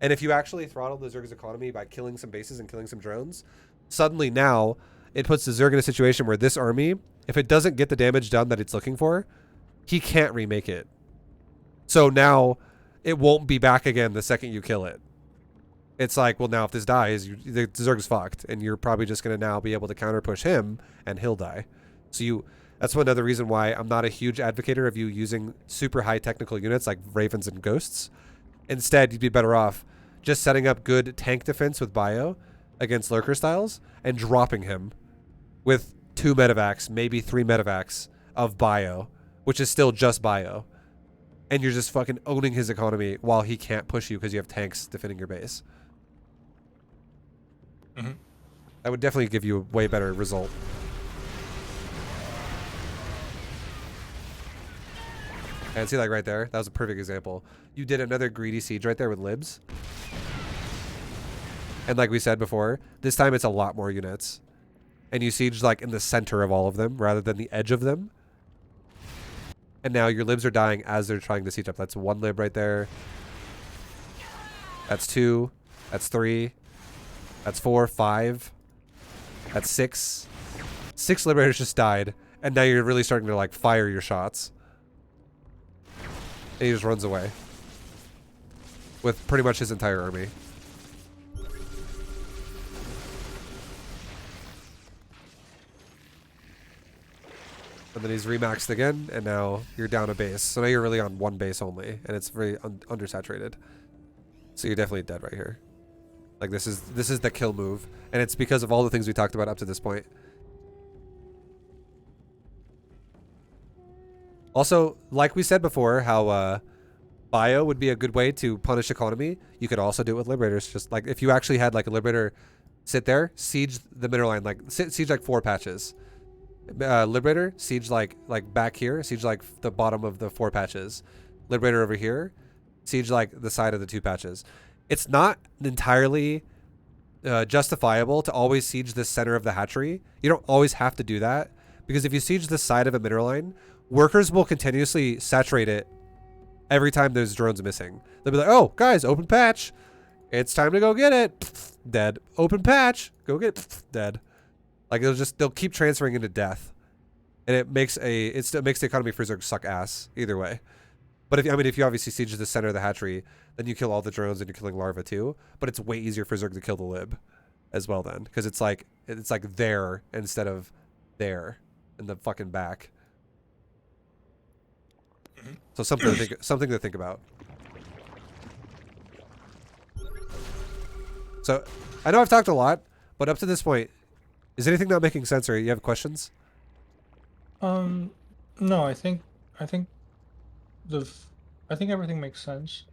And if you actually throttle the Zerg's economy by killing some bases and killing some drones, suddenly now it puts the Zerg in a situation where this army, if it doesn't get the damage done that it's looking for, he can't remake it. So now it won't be back again the second you kill it. It's like, well, now if this dies, the Zerg's fucked, and you're probably just going to now be able to counter push him, and he'll die. So that's another reason why I'm not a huge advocator of you using super high technical units like Ravens and Ghosts. Instead, you'd be better off just setting up good tank defense with bio against lurker styles and dropping him with 2 medevacs, maybe 3 medevacs of bio, which is still just bio. And you're just fucking owning his economy while he can't push you because you have tanks defending your base. That would definitely give you a way better result. And see, like right there, that was a perfect example. You did another greedy siege right there with libs. And like we said before, this time it's a lot more units. And you siege like in the center of all of them rather than the edge of them. And now your libs are dying as they're trying to siege up. That's 1 lib right there. That's 2. That's 3. That's 4, 5. That's 6. 6 liberators just died. And now you're really starting to like fire your shots. And he just runs away. With pretty much his entire army. And then he's remaxed again, and now you're down a base. So now you're really on 1 base only, and it's very undersaturated. So you're definitely dead right here. Like this is the kill move, and it's because of all the things we talked about up to this point. Also, like we said before, how bio would be a good way to punish economy. You could also do it with liberators. Just like if you actually had like a liberator sit there, siege the mineral line, like siege like 4 patches. Liberator siege like back here, siege like the bottom of the 4 patches. Liberator over here, siege like the side of the 2 patches. It's not entirely justifiable to always siege the center of the hatchery. You don't always have to do that, because if you siege the side of a mineral line, workers will continuously saturate it every time there's drones missing. They'll be like, oh guys, open patch, it's time to go get it. Dead. Open patch, go get it. Dead. Like they'll keep transferring into death, and it makes the economy for Zerg suck ass either way. But if you obviously siege the center of the hatchery, then you kill all the drones and you're killing larvae too. But it's way easier for Zerg to kill the lib as well then, because it's like there instead of there in the fucking back. So something to think about. So I know I've talked a lot, but up to this point, is anything not making sense, or you have questions? No, I think I think the I think everything makes sense.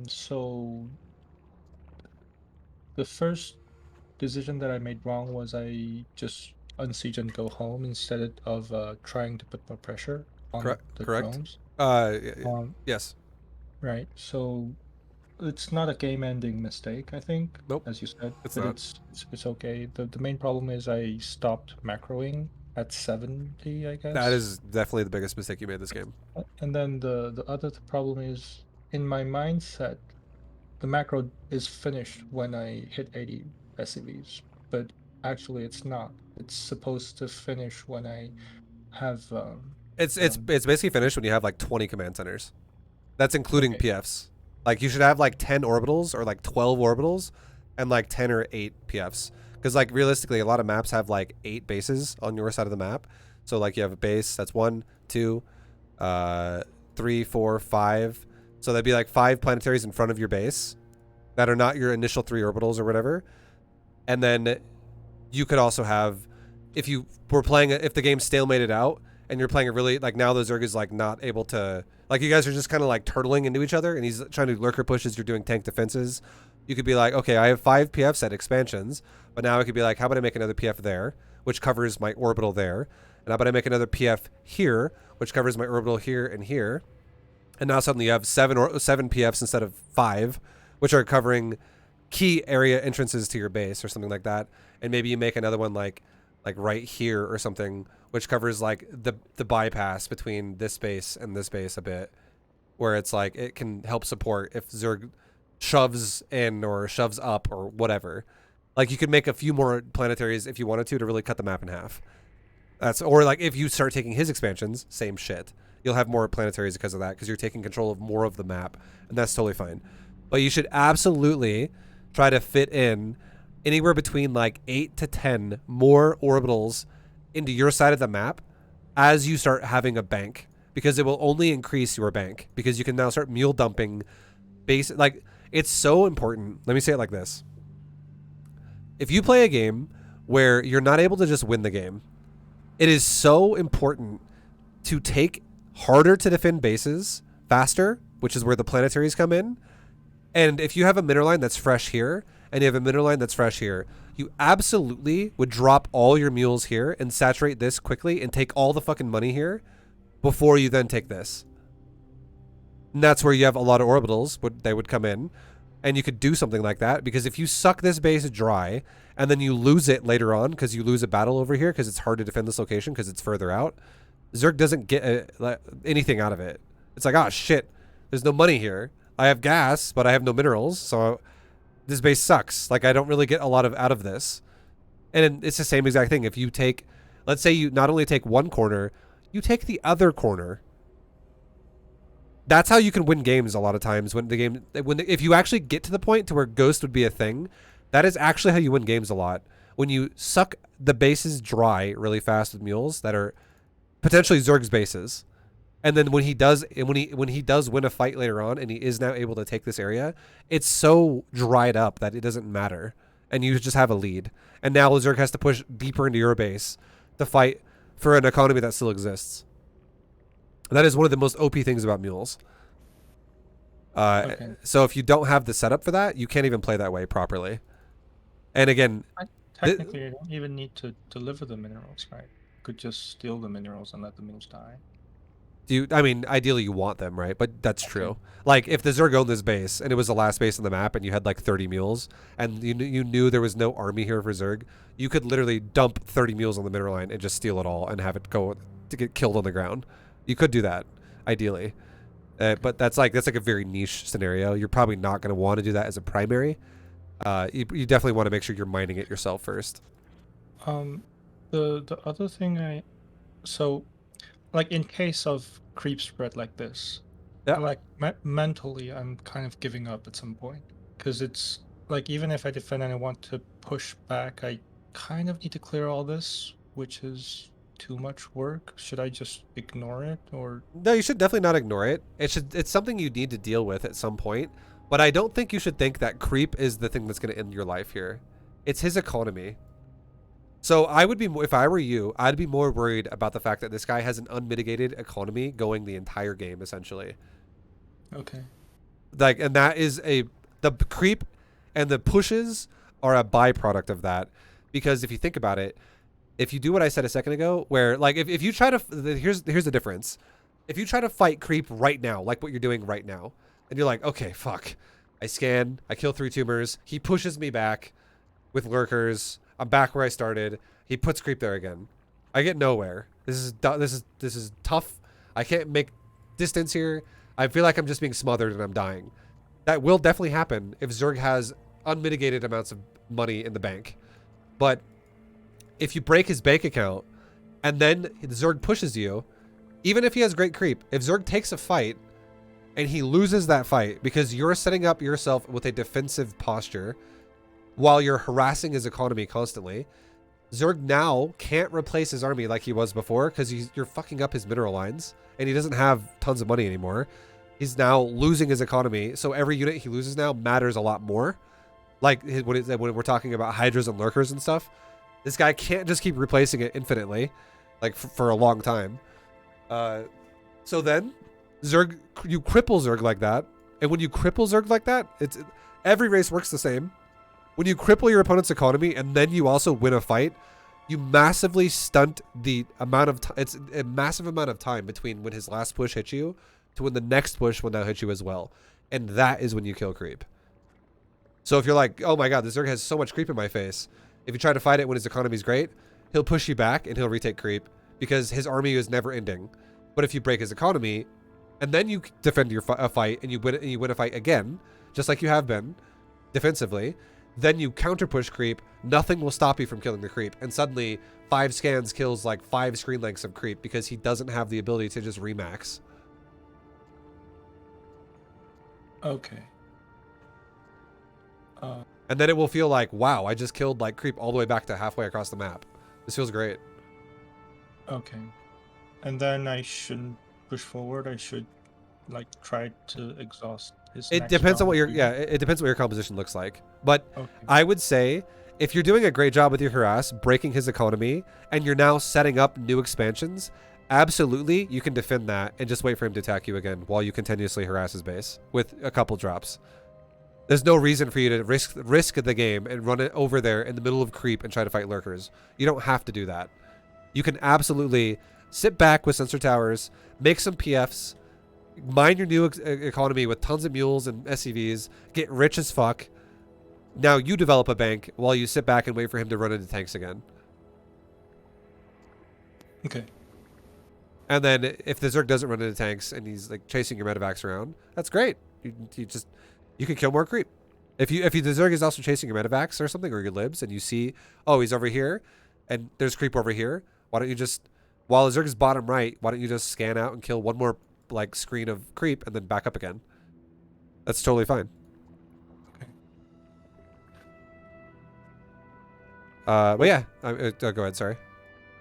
So the first decision that I made wrong was I just unsiege and go home instead of trying to put more pressure on Correct. the Correct. drones. Y- Um, yes. right. So it's not a game-ending mistake, I think, Nope. as you said, It's but not. it's okay. The main problem is I stopped macroing at 70, I That guess. is definitely the biggest mistake you made this game. And then the other problem is in my mindset, the macro is finished when I hit 80 SCVs, but actually it's not. It's supposed to finish when I have It's it's um it's basically finished when you have like 20 command centers. That's including okay. PFs. Like you should have like 10 orbitals or like 12 orbitals and like 10 or 8 PFs. Because like realistically, a lot of maps have like 8 bases on your side of the map. So like you have a base that's 1, 2, 3, 4, 5. So that'd be like 5 planetaries in front of your base that are not your initial 3 orbitals or whatever. And then you could also have, if you were playing, if the game stalemated out and you're playing a really, like now the Zerg is like not able to, like you guys are just kind of like turtling into each other and he's trying to lurker push as you're doing tank defenses. You could be like, okay, I have 5 PFs at expansions, but now I could be like, how about I make another PF there, which covers my orbital there? And how about I make another PF here, which covers my orbital here and here? And now suddenly you have 7 PFs instead of 5, which are covering key area entrances to your base or something like that. And maybe you make another one like right here or something, which covers like the bypass between this base and this base a bit, where it's like it can help support if Zerg shoves in or shoves up or whatever. Like you could make a few more planetaries if you wanted to really cut the map in half. That's, or like if you start taking his expansions, same shit. You'll have more planetaries because of that, because you're taking control of more of the map, and that's totally fine. But you should absolutely try to fit in anywhere between like 8 to 10 more orbitals into your side of the map as you start having a bank, because it will only increase your bank, because you can now start mule dumping base. Like, it's so important. Let me say it like this. If you play a game where you're not able to just win the game, it is so important to take harder to defend bases faster, which is where the planetaries come in. And if you have a mineral line that's fresh here, and you have a mineral line that's fresh here, you absolutely would drop all your mules here and saturate this quickly and take all the fucking money here before you then take this. And that's where you have a lot of orbitals, they would come in. And you could do something like that, because if you suck this base dry and then you lose it later on because you lose a battle over here because it's hard to defend this location because it's further out, Zerg doesn't get anything out of it. It's like, oh shit, there's no money here. I have gas, but I have no minerals, so this base sucks. Like, I don't really get a lot out of this. And it's the same exact thing. If you take, let's say you not only take one corner, you take the other corner. That's how you can win games a lot of times if you actually get to the point to where Ghost would be a thing. That is actually how you win games a lot. When you suck the bases dry really fast with mules that are potentially Zerg's bases. And then when he does win a fight later on and he is now able to take this area, it's so dried up that it doesn't matter. And you just have a lead. And now Zerg has to push deeper into your base to fight for an economy that still exists. That is one of the most OP things about mules. Okay. So if you don't have the setup for that, you can't even play that way properly. And again, Technically, you don't even need to deliver the minerals, right? You could just steal the minerals and let the mules die. I mean, ideally you want them, right? But that's true. Like, if the Zerg owned this base and it was the last base on the map and you had like 30 mules and you knew there was no army here for Zerg, you could literally dump 30 mules on the mineral line and just steal it all and have it go to get killed on the ground. You could do that, ideally. But that's like a very niche scenario. You're probably not going to want to do that as a primary. You definitely want to make sure you're mining it yourself first. The other thing so like in case of creep spread like this, Yeah. like mentally I'm kind of giving up at some point, because it's like even if I defend and I want to push back, I kind of need to clear all this, which is too much work. Should I just ignore it, or No, you should definitely not ignore it. It's something you need to deal with at some point. But I don't think you should think that creep is the thing that's going to end your life here. It's his economy. So I would be, if I were you, I'd be more worried about the fact that this guy has an unmitigated economy going the entire game, essentially. Okay. Like, and that is the creep and the pushes are a byproduct of that. Because if you think about it, if you do what I said a second ago, where like if you try to, here's the difference. If you try to fight creep right now, like what you're doing right now, and you're like, okay, fuck, I scan, I kill 3 tumors, he pushes me back with lurkers, I'm back where I started, he puts creep there again. I get nowhere. This is tough. I can't make distance here. I feel like I'm just being smothered and I'm dying. That will definitely happen if Zerg has unmitigated amounts of money in the bank. But if you break his bank account and then Zerg pushes you, even if he has great creep, if Zerg takes a fight and he loses that fight because you're setting up yourself with a defensive posture while you're harassing his economy constantly, Zerg now can't replace his army like he was before because you're fucking up his mineral lines and he doesn't have tons of money anymore. He's now losing his economy, so every unit he loses now matters a lot more. Like when we're talking about hydras and lurkers and stuff, this guy can't just keep replacing it infinitely, like for a long time. So then Zerg, you cripple Zerg like that, and when you cripple Zerg like that, it's every race works the same. When you cripple your opponent's economy and then you also win a fight, you massively stunt the amount of it's a massive amount of time between when his last push hits you to when the next push will now hit you as well. And that is when you kill creep. So if you're like, oh my god, this Zerg has so much creep in my face. If you try to fight it when his economy's great, he'll push you back and he'll retake creep because his army is never ending. But if you break his economy and then you defend a fight and you win a fight again, just like you have been defensively, then you counter push creep, nothing will stop you from killing the creep. And suddenly 5 scans kills like 5 screen lengths of creep because he doesn't have the ability to just remax. Okay. And then it will feel like, wow, I just killed like creep all the way back to halfway across the map. This feels great. Okay. And then I shouldn't push forward. I should like try to exhaust his It next depends on round what your of it depends what your composition looks like. But okay. I would say if you're doing a great job with your harass, breaking his economy, and you're now setting up new expansions, absolutely you can defend that and just wait for him to attack you again while you continuously harass his base with a couple drops. There's no reason for you to risk the game and run it over there in the middle of creep and try to fight lurkers. You don't have to do that. You can absolutely sit back with sensor towers, make some PFs, mine your new economy with tons of mules and SCVs, get rich as fuck. Now you develop a bank while you sit back and wait for him to run into tanks again. Okay. And then if the Zerg doesn't run into tanks and he's like chasing your medevacs around, that's great. You can kill more creep. If the Zerg is also chasing your medevacs or something, or your libs, and you see, oh, he's over here and there's creep over here, why don't you just, while the Zerg is bottom right, why don't you just scan out and kill one more like screen of creep and then back up again? That's totally fine. Okay. But yeah, go ahead. Sorry.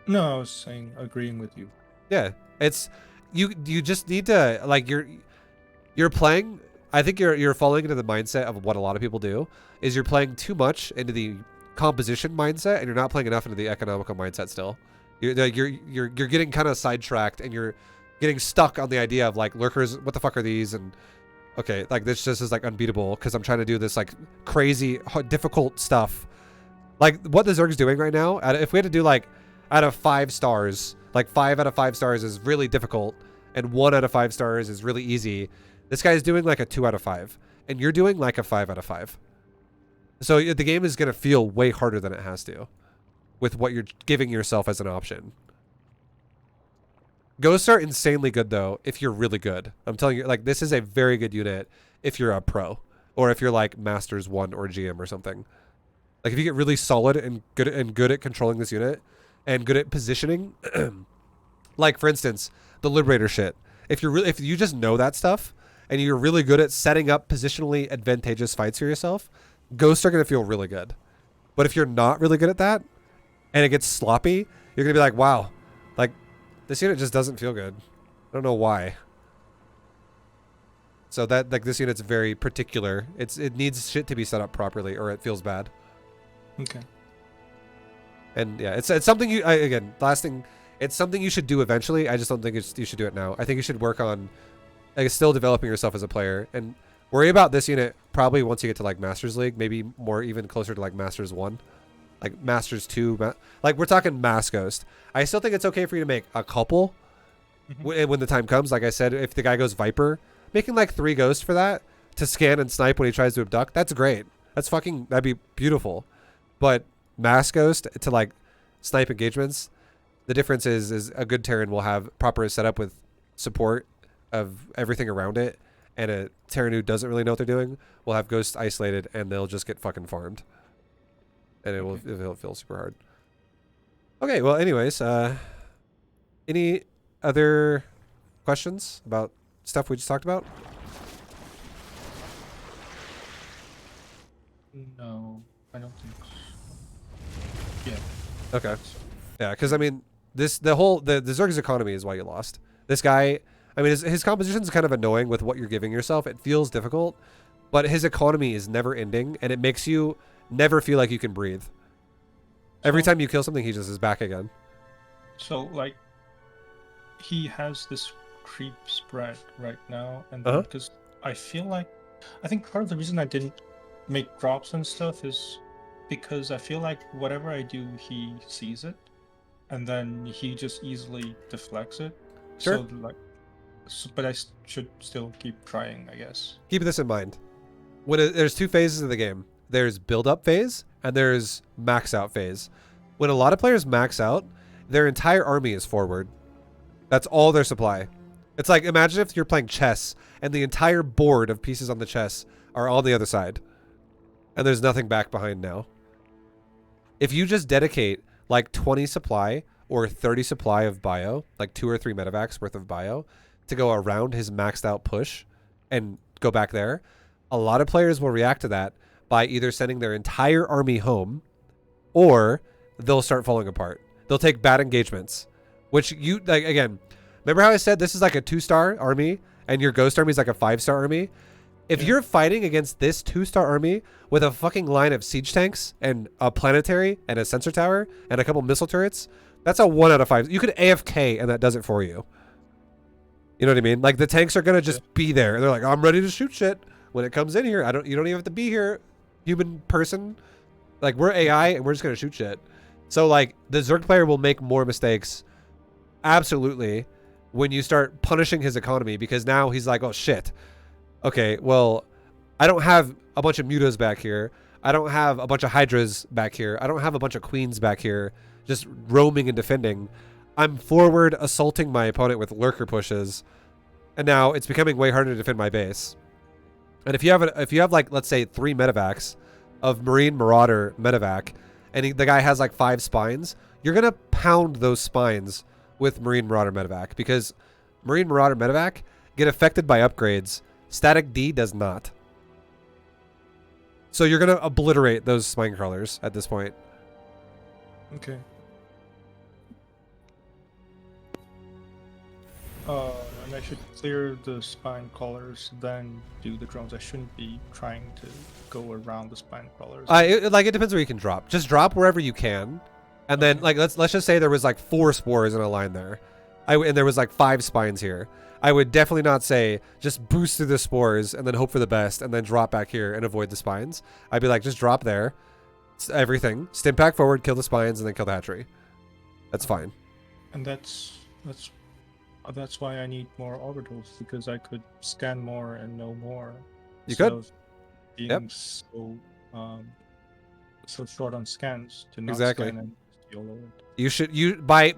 No, I was saying agreeing with you. Yeah, it's you just need to like you're playing. I think you're falling into the mindset of what a lot of people do is you're playing too much into the composition mindset and you're not playing enough into the economical mindset still. You're getting kind of sidetracked and you're getting stuck on the idea of like lurkers, what the fuck are these? And okay, like this just is like unbeatable because I'm trying to do this like crazy difficult stuff. Like what the Zerg's doing right now, if we had to do like out of 5 stars, like 5 out of 5 stars is really difficult and 1 out of 5 stars is really easy. This guy's doing like a 2 out of 5 and you're doing like a 5 out of 5. So the game is going to feel way harder than it has to with what you're giving yourself as an option. Ghosts are insanely good though if you're really good. I'm telling you, like this is a very good unit if you're a pro or if you're like Masters 1 or GM or something. Like if you get really solid and good at controlling this unit and good at positioning, like for instance, the Liberator shit. If you just know that stuff and you're really good at setting up positionally advantageous fights for yourself, ghosts are going to feel really good. But if you're not really good at that and it gets sloppy, you're going to be like, wow, like this unit just doesn't feel good. I don't know why. So that like this unit's very particular. It needs shit to be set up properly or it feels bad. Okay. And yeah, it's something again, last thing, it's something you should do eventually. I just don't think you should do it now. I think you should work on like still developing yourself as a player and worry about this unit probably once you get to like Masters League, maybe more even closer to like Masters 1, like Masters 2, like we're talking Mass Ghost. I still think it's okay for you to make a couple when the time comes. Like I said, if the guy goes Viper, making like 3 ghosts for that to scan and snipe when he tries to abduct, that's great. That'd be beautiful. But Mass Ghost to like snipe engagements, the difference is a good Terran will have proper setup with support of everything around it, and a Terran who doesn't really know what they're doing will have Ghost isolated and they'll just get fucking farmed. And it'll feel super hard. Okay, well anyways, any other questions about stuff we just talked about? No, I don't think so. Yeah. Okay. Yeah, because I mean, the Zerg's economy is why you lost. This guy, I mean, his composition is kind of annoying with what you're giving yourself. It feels difficult, but his economy is never ending, and it makes you never feel like you can breathe. Every time you kill something, he just is back again. So, like, he has this creep spread right now, and because I think part of the reason I didn't make drops and stuff is because I feel like whatever I do, he sees it, and then he just easily deflects it. Sure. But I should still keep trying, I guess. Keep this in mind. There's 2 phases of the game. There's build-up phase, and there's max-out phase. When a lot of players max out, their entire army is forward. That's all their supply. It's like, imagine if you're playing chess, and the entire board of pieces on the chess are on the other side. And there's nothing back behind now. If you just dedicate like 20 supply or 30 supply of bio, like 2 or 3 medevacs worth of bio, to go around his maxed out push and go back there, a lot of players will react to that by either sending their entire army home, or they'll start falling apart. They'll take bad engagements, which you, like, again, remember how I said this is like a 2-star army and your ghost army is like a 5-star army? If you're fighting against this 2-star army with a fucking line of siege tanks and a planetary and a sensor tower and a couple missile turrets, that's a 1 out of 5. You could AFK and that does it for you. You know what I mean? Like, the tanks are going to just be there. They're like, I'm ready to shoot shit when it comes in here. You don't even have to be here, human person. Like, we're AI and we're just going to shoot shit. So, like, the Zerg player will make more mistakes. Absolutely. When you start punishing his economy, because now he's like, oh shit. Okay, well, I don't have a bunch of mutas back here. I don't have a bunch of hydras back here. I don't have a bunch of queens back here just roaming and defending. I'm forward assaulting my opponent with lurker pushes, and now it's becoming way harder to defend my base. And if you have like, let's say 3 medevacs of Marine Marauder medevac, and the guy has like 5 spines, you're gonna pound those spines with Marine Marauder medevac, because Marine Marauder medevac get affected by upgrades. Static D does not. So you're going to obliterate those spine crawlers at this point. Okay. And I should clear the spine crawlers, then do the drones. I shouldn't be trying to go around the spine crawlers. It depends where you can drop. Just drop wherever you can. And then, like, let's just say there was like 4 spores in a line there. And there was like 5 spines here. I would definitely not say just boost through the spores and then hope for the best and then drop back here and avoid the spines. I'd be like, just drop there. It's everything. Stim pack forward, kill the spines, and then kill the hatchery. That's fine. And that's why I need more orbitals, because I could scan more and know more. You could. Being so short on scans to not scan and YOLO it.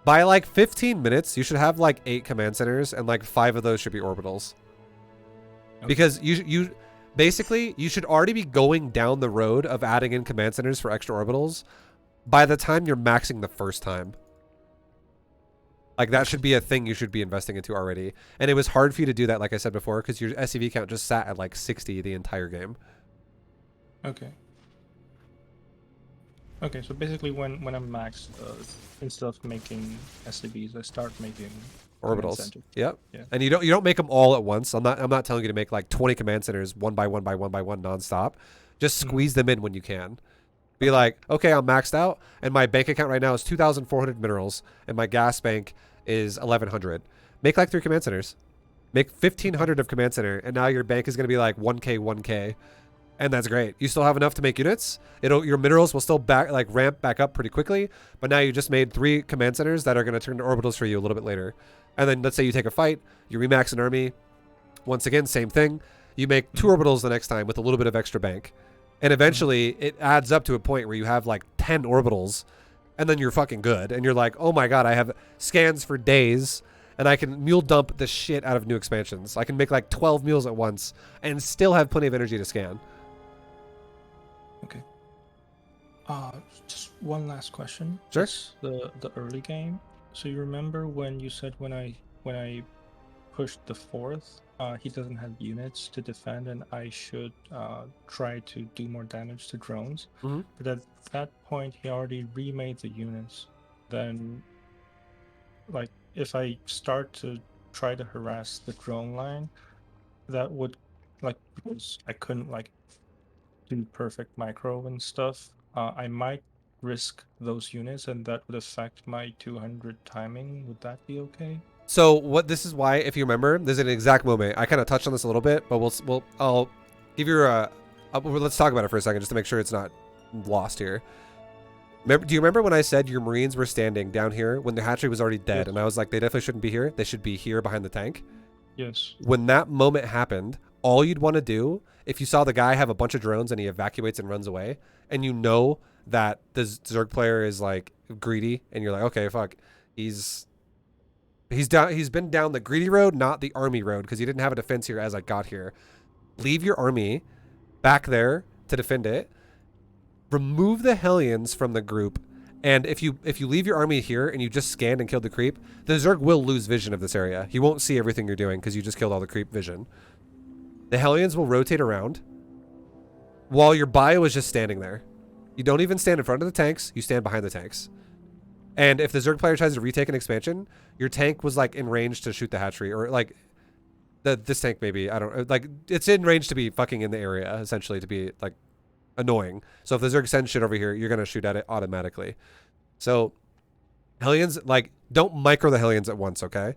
By like 15 minutes, you should have like 8 command centers, and like 5 of those should be orbitals. Okay. Because you basically, you should already be going down the road of adding in command centers for extra orbitals by the time you're maxing the first time. Like, that should be a thing you should be investing into already. And it was hard for you to do that, like I said before, because your SCV count just sat at like 60 the entire game. Okay. Okay, so basically when I'm maxed, instead of making SCVs, I start making orbitals. Yep. Yeah. And you don't make them all at once. I'm not telling you to make like 20 command centers one by one nonstop. Just squeeze them in when you can. Be like, okay, I'm maxed out, and my bank account right now is 2,400 minerals, and my gas bank is 1,100. Make like 3 command centers. Make 1,500 of command center, and now your bank is going to be like 1K, 1K, and that's great. You still have enough to make units. Your minerals will still ramp back up pretty quickly, but now you just made 3 command centers that are going to turn to orbitals for you a little bit later. And then let's say you take a fight, you remax an army. Once again, same thing. You make 2 orbitals the next time with a little bit of extra bank. And eventually it adds up to a point where you have like 10 orbitals, and then you're fucking good. And you're like, oh my god, I have scans for days, and I can mule dump the shit out of new expansions. I can make like 12 mules at once and still have plenty of energy to scan. Okay. Just one last question. Sure. It's the early game. So you remember when you said when I pushed the 4th, he doesn't have units to defend, and I should try to do more damage to drones. Mm-hmm. But at that point, he already remade the units. Then, like, if I start to try to harass the drone line, that would, like, because I couldn't like do perfect micro and stuff, I might risk those units, and that would affect my 200 timing. Would that be okay? So this is why, if you remember, there's an exact moment. I kind of touched on this a little bit, but I'll give you let's talk about it for a second just to make sure it's not lost here. Do you remember when I said your Marines were standing down here when the hatchery was already dead? Yes. And I was like, they definitely shouldn't be here. They should be here behind the tank. Yes. When that moment happened, all you'd want to do, if you saw the guy have a bunch of drones and he evacuates and runs away, and you know that the Zerg player is like greedy, and you're like, okay, fuck, he's been down the greedy road, not the army road, because he didn't have a defense here as I got here. Leave your army back there to defend it. Remove the Hellions from the group, and if you leave your army here and you just scanned and killed the creep, the Zerg will lose vision of this area. He won't see everything you're doing because you just killed all the creep vision. The Hellions will rotate around while your bio is just standing there. You don't even stand in front of the tanks, you stand behind the tanks. And if the Zerg player tries to retake an expansion, your tank was like in range to shoot the hatchery, or like this tank maybe, I don't like, it's in range to be fucking in the area, essentially, to be like annoying. So if the Zerg sends shit over here, you're gonna shoot at it automatically. So Hellions, like, don't micro the Hellions at once, okay?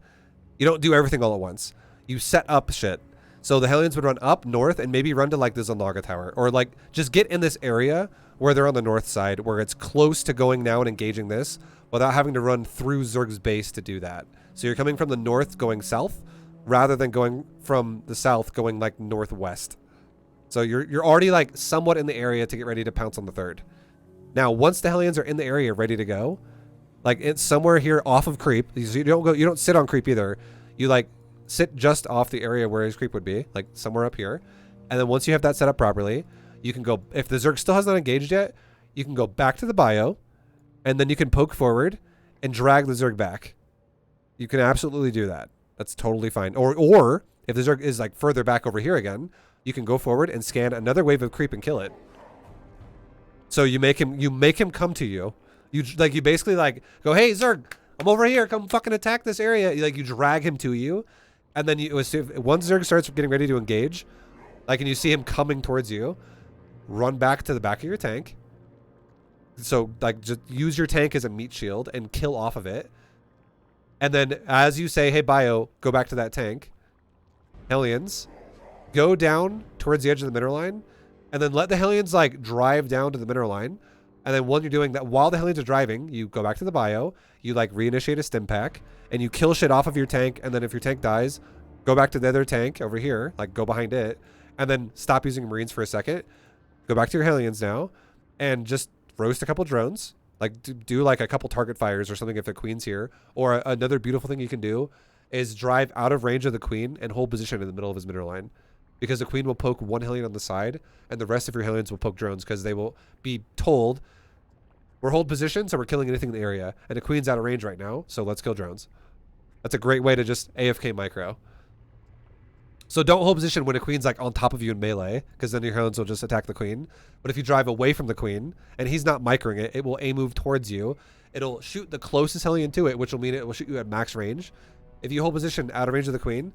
You don't do everything all at once. You set up shit. So the Hellions would run up north and maybe run to like the Zanaga Tower, or like just get in this area where they're on the north side, where it's close to going now and engaging this, without having to run through Zerg's base to do that. So you're coming from the north going south, rather than going from the south going like northwest. So you're already like somewhat in the area to get ready to pounce on the 3rd. Now, once the Hellions are in the area ready to go, like it's somewhere here off of creep. You don't sit on creep either. You like sit just off the area where his creep would be, like somewhere up here. And then once you have that set up properly, you can go, if the Zerg still has not engaged yet, you can go back to the bio, and then you can poke forward and drag the Zerg back. You can absolutely do that. That's totally fine. Or if the Zerg is like further back over here again, you can go forward and scan another wave of creep and kill it. So you make him come to you. You basically like go, hey Zerg, I'm over here. Come fucking attack this area. You drag him to you, and then once Zerg starts getting ready to engage, like, and you see him coming towards you, run back to the back of your tank. So like just use your tank as a meat shield and kill off of it. And then as you say, hey bio, go back to that tank. Hellions, go down towards the edge of the mineral line, and then let the Hellions like drive down to the mineral line. And then when you're doing that, while the Hellions are driving, you go back to the bio, you like reinitiate a stim pack, and you kill shit off of your tank. And then if your tank dies, go back to the other tank over here, like go behind it, and then stop using Marines for a second. Go back to your Hellions now, and just roast a couple drones. Like do like a couple target fires or something if the queen's here. Or another beautiful thing you can do is drive out of range of the queen and hold position in the middle of his mineral line. Because the queen will poke one Hellion on the side, and the rest of your Hellions will poke drones, because they will be told, we're hold position, so we're killing anything in the area. And the queen's out of range right now, so let's kill drones. That's a great way to just AFK micro. So don't hold position when a queen's like on top of you in melee, because then your Hellions will just attack the queen. But if you drive away from the queen, and he's not microing it, it will A-move towards you. It'll shoot the closest Hellion to it, which will mean it will shoot you at max range. If you hold position out of range of the queen,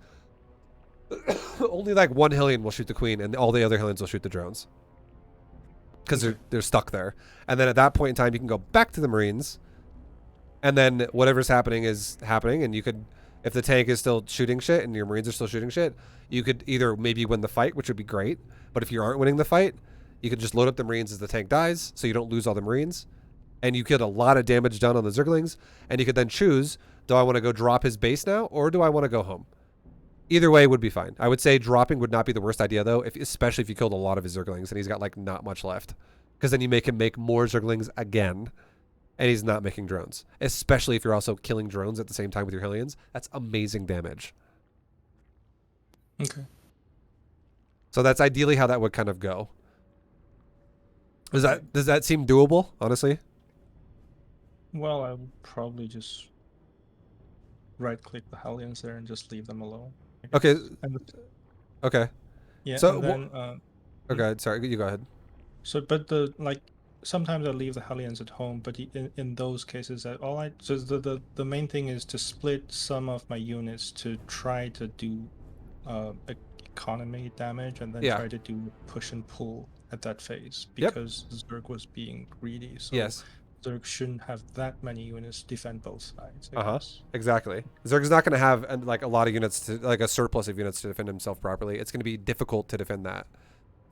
only like one Hellion will shoot the queen, and all the other Hellions will shoot the drones. because Okay. they're stuck there. And then at that point in time, you can go back to the Marines, and then whatever's happening is happening. And you could, if the tank is still shooting shit and your Marines are still shooting shit, you could either maybe win the fight, which would be great. But if you aren't winning the fight, you could just load up the Marines as the tank dies, so you don't lose all the Marines. And you get a lot of damage done on the Zerglings. And you could then choose, do I want to go drop his base now, or do I want to go home? Either way would be fine. I would say dropping would not be the worst idea, though, especially if you killed a lot of his Zerglings and he's got like not much left. Because then you make him make more Zerglings again, and he's not making drones. Especially if you're also killing drones at the same time with your Hellions. That's amazing damage. Okay. So that's ideally how that would kind of go. Does that seem doable, honestly? Well, I would probably just right-click the Hellions there and just leave them alone. I Okay. guess. And Okay. yeah, So and then okay, sorry, you go ahead. so but sometimes I leave the Hellions at home, but in those cases the main thing is to split some of my units to try to do economy damage, and then Yeah. try to do push and pull at that phase, Yep. because Zerg was being greedy. So Yes. Zerg shouldn't have that many units defend both sides. I Uh-huh. guess. Exactly. Zerg's not going to have like a lot of units to like a surplus of units to defend himself properly. It's going to be difficult to defend that.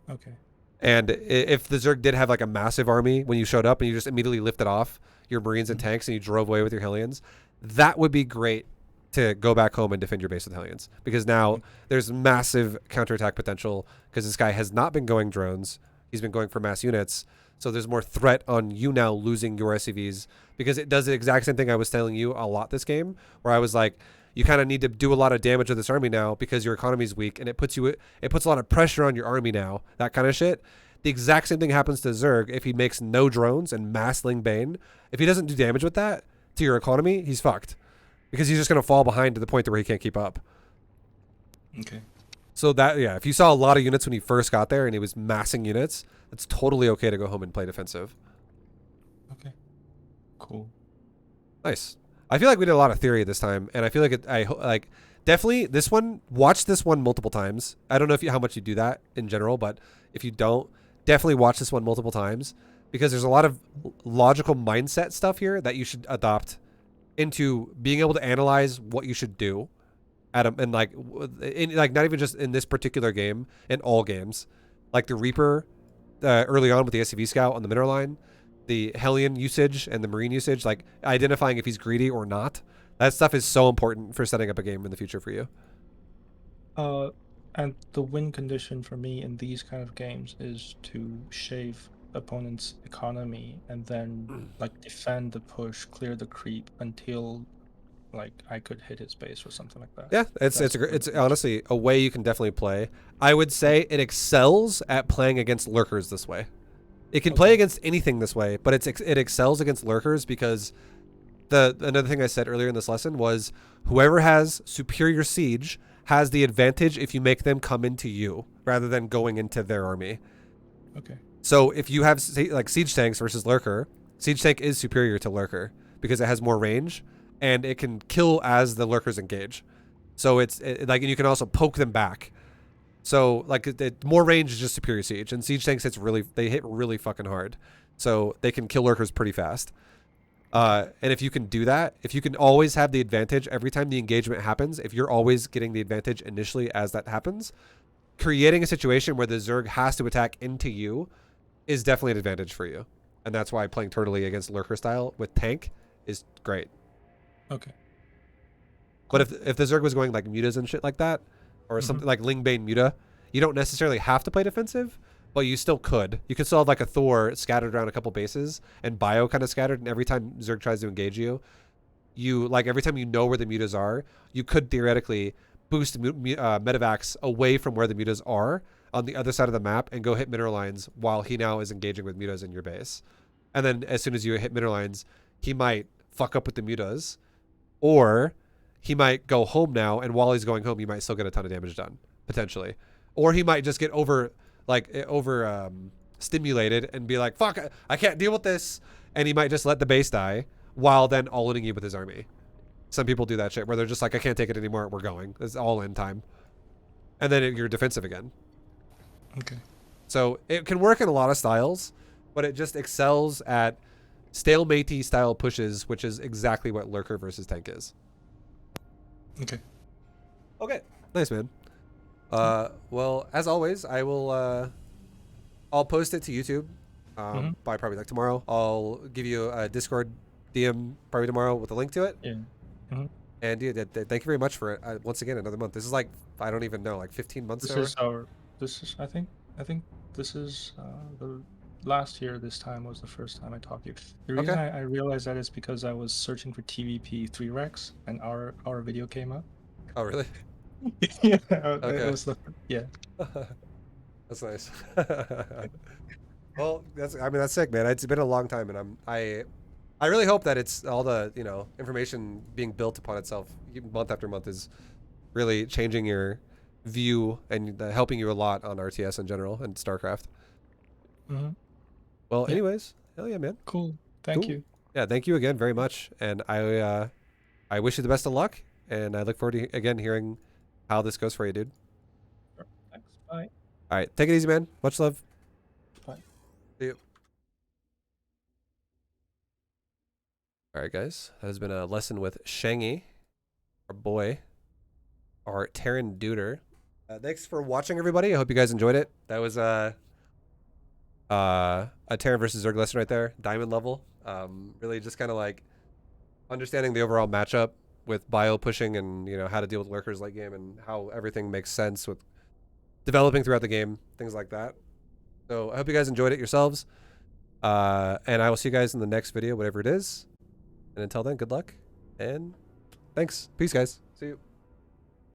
Okay. And if the Zerg did have like a massive army when you showed up and you just immediately lifted off your Marines and tanks and you drove away with your Hellions, that would be great to go back home and defend your base with Hellions, because now there's massive counterattack potential, because this guy has not been going drones. He's been going for mass units. So there's more threat on you now losing your SCVs, because it does the exact same thing I was telling you a lot this game, where I was like, you kind of need to do a lot of damage with this army now because your economy's weak, and it puts a lot of pressure on your army now, that kind of shit. The exact same thing happens to Zerg if he makes no drones and mass Ling Bane. If he doesn't do damage with that to your economy, he's fucked, because he's just going to fall behind to the point to where he can't keep up. Okay. So that, yeah, if you saw a lot of units when he first got there and he was massing units, it's totally okay to go home and play defensive. Okay. Cool. Nice. I feel like we did a lot of theory this time, and I feel like definitely this one. Watch this one multiple times. I don't know how much you do that in general, but if you don't, definitely watch this one multiple times, because there's a lot of logical mindset stuff here that you should adopt into being able to analyze what you should do and not even just in this particular game, in all games, like the Reaper early on with the SCV scout on the mineral line, the Hellion usage and the Marine usage, like identifying if he's greedy or not. That stuff is so important for setting up a game in the future for you. And the win condition for me in these kind of games is to shave opponent's economy and then like defend the push, clear the creep until like I could hit his base or something like that. Yeah, it's honestly a way you can definitely play. I would say it excels at playing against lurkers this way. It can play against anything this way, but it excels against lurkers because another thing I said earlier in this lesson was whoever has superior siege has the advantage if you make them come into you rather than going into their army. Okay. So if you have like siege tanks versus lurker, siege tank is superior to lurker because it has more range and it can kill as the lurkers engage. So it's like, and you can also poke them back. So like more range is just superior siege, and siege tanks they hit really fucking hard. So they can kill lurkers pretty fast. And if you can do that, if you can always have the advantage every time the engagement happens, if you're always getting the advantage initially as that happens, creating a situation where the Zerg has to attack into you is definitely an advantage for you. And that's why playing Turtley against lurker style with tank is great. Okay. But if the Zerg was going like mutas and shit like that, or something like Lingbane muta, you don't necessarily have to play defensive, but you still could. You could still have like a Thor scattered around a couple bases and bio kind of scattered, and every time Zerg tries to engage you, every time you know where the mutas are, you could theoretically boost medevacs away from where the mutas are on the other side of the map and go hit mineral lines while he now is engaging with mutas in your base. And then as soon as you hit mineral lines, he might fuck up with the mutas, or he might go home now, and while he's going home, you might still get a ton of damage done, potentially. Or he might just get over stimulated and be like, fuck, I can't deal with this. And he might just let the base die while then all-inning you with his army. Some people do that shit where they're just like, I can't take it anymore, we're going. It's all in time. And then you're defensive again. Okay. So it can work in a lot of styles, but it just excels at stalematey style pushes, which is exactly what lurker versus tank is. Okay. Okay, nice, man. Well, as always, I will. I'll post it to YouTube. By probably like tomorrow. I'll give you a Discord DM probably tomorrow with a link to it. Yeah. Mm-hmm. And yeah, thank you very much for it. Once again, another month. This is like I don't even know, like 15 months. This is our. This is. I think this is the last year. This time was the first time I talked to you. The reason Okay. I realized that is because I was searching for TVP 3 Rex and our video came up. Oh really? Yeah. Okay. It was the yeah. That's nice. Well, that's sick, man. It's been a long time, and I really hope that it's all the information being built upon itself month after month is really changing your view and helping you a lot on RTS in general and StarCraft. Mm-hmm. Well, Yeah. anyways, hell yeah, man. Cool. Thank Cool. you. Yeah, thank you again very much, and I wish you the best of luck, and I look forward to again hearing how this goes for you, dude. Thanks. Bye. All right, take it easy, man. Much love. Bye. See you. All right, guys. That has been a lesson with Shangy, our boy, our Terran Duder. Thanks for watching, everybody. I hope you guys enjoyed it. That was a Terran versus Zerg lesson right there, diamond level. Really just kind of like understanding the overall matchup with bio pushing and how to deal with lurkers late game and how everything makes sense with developing throughout the game, things like that. So I hope you guys enjoyed it yourselves. And I will see you guys in the next video, whatever it is. And until then, good luck and thanks. Peace, guys. See you.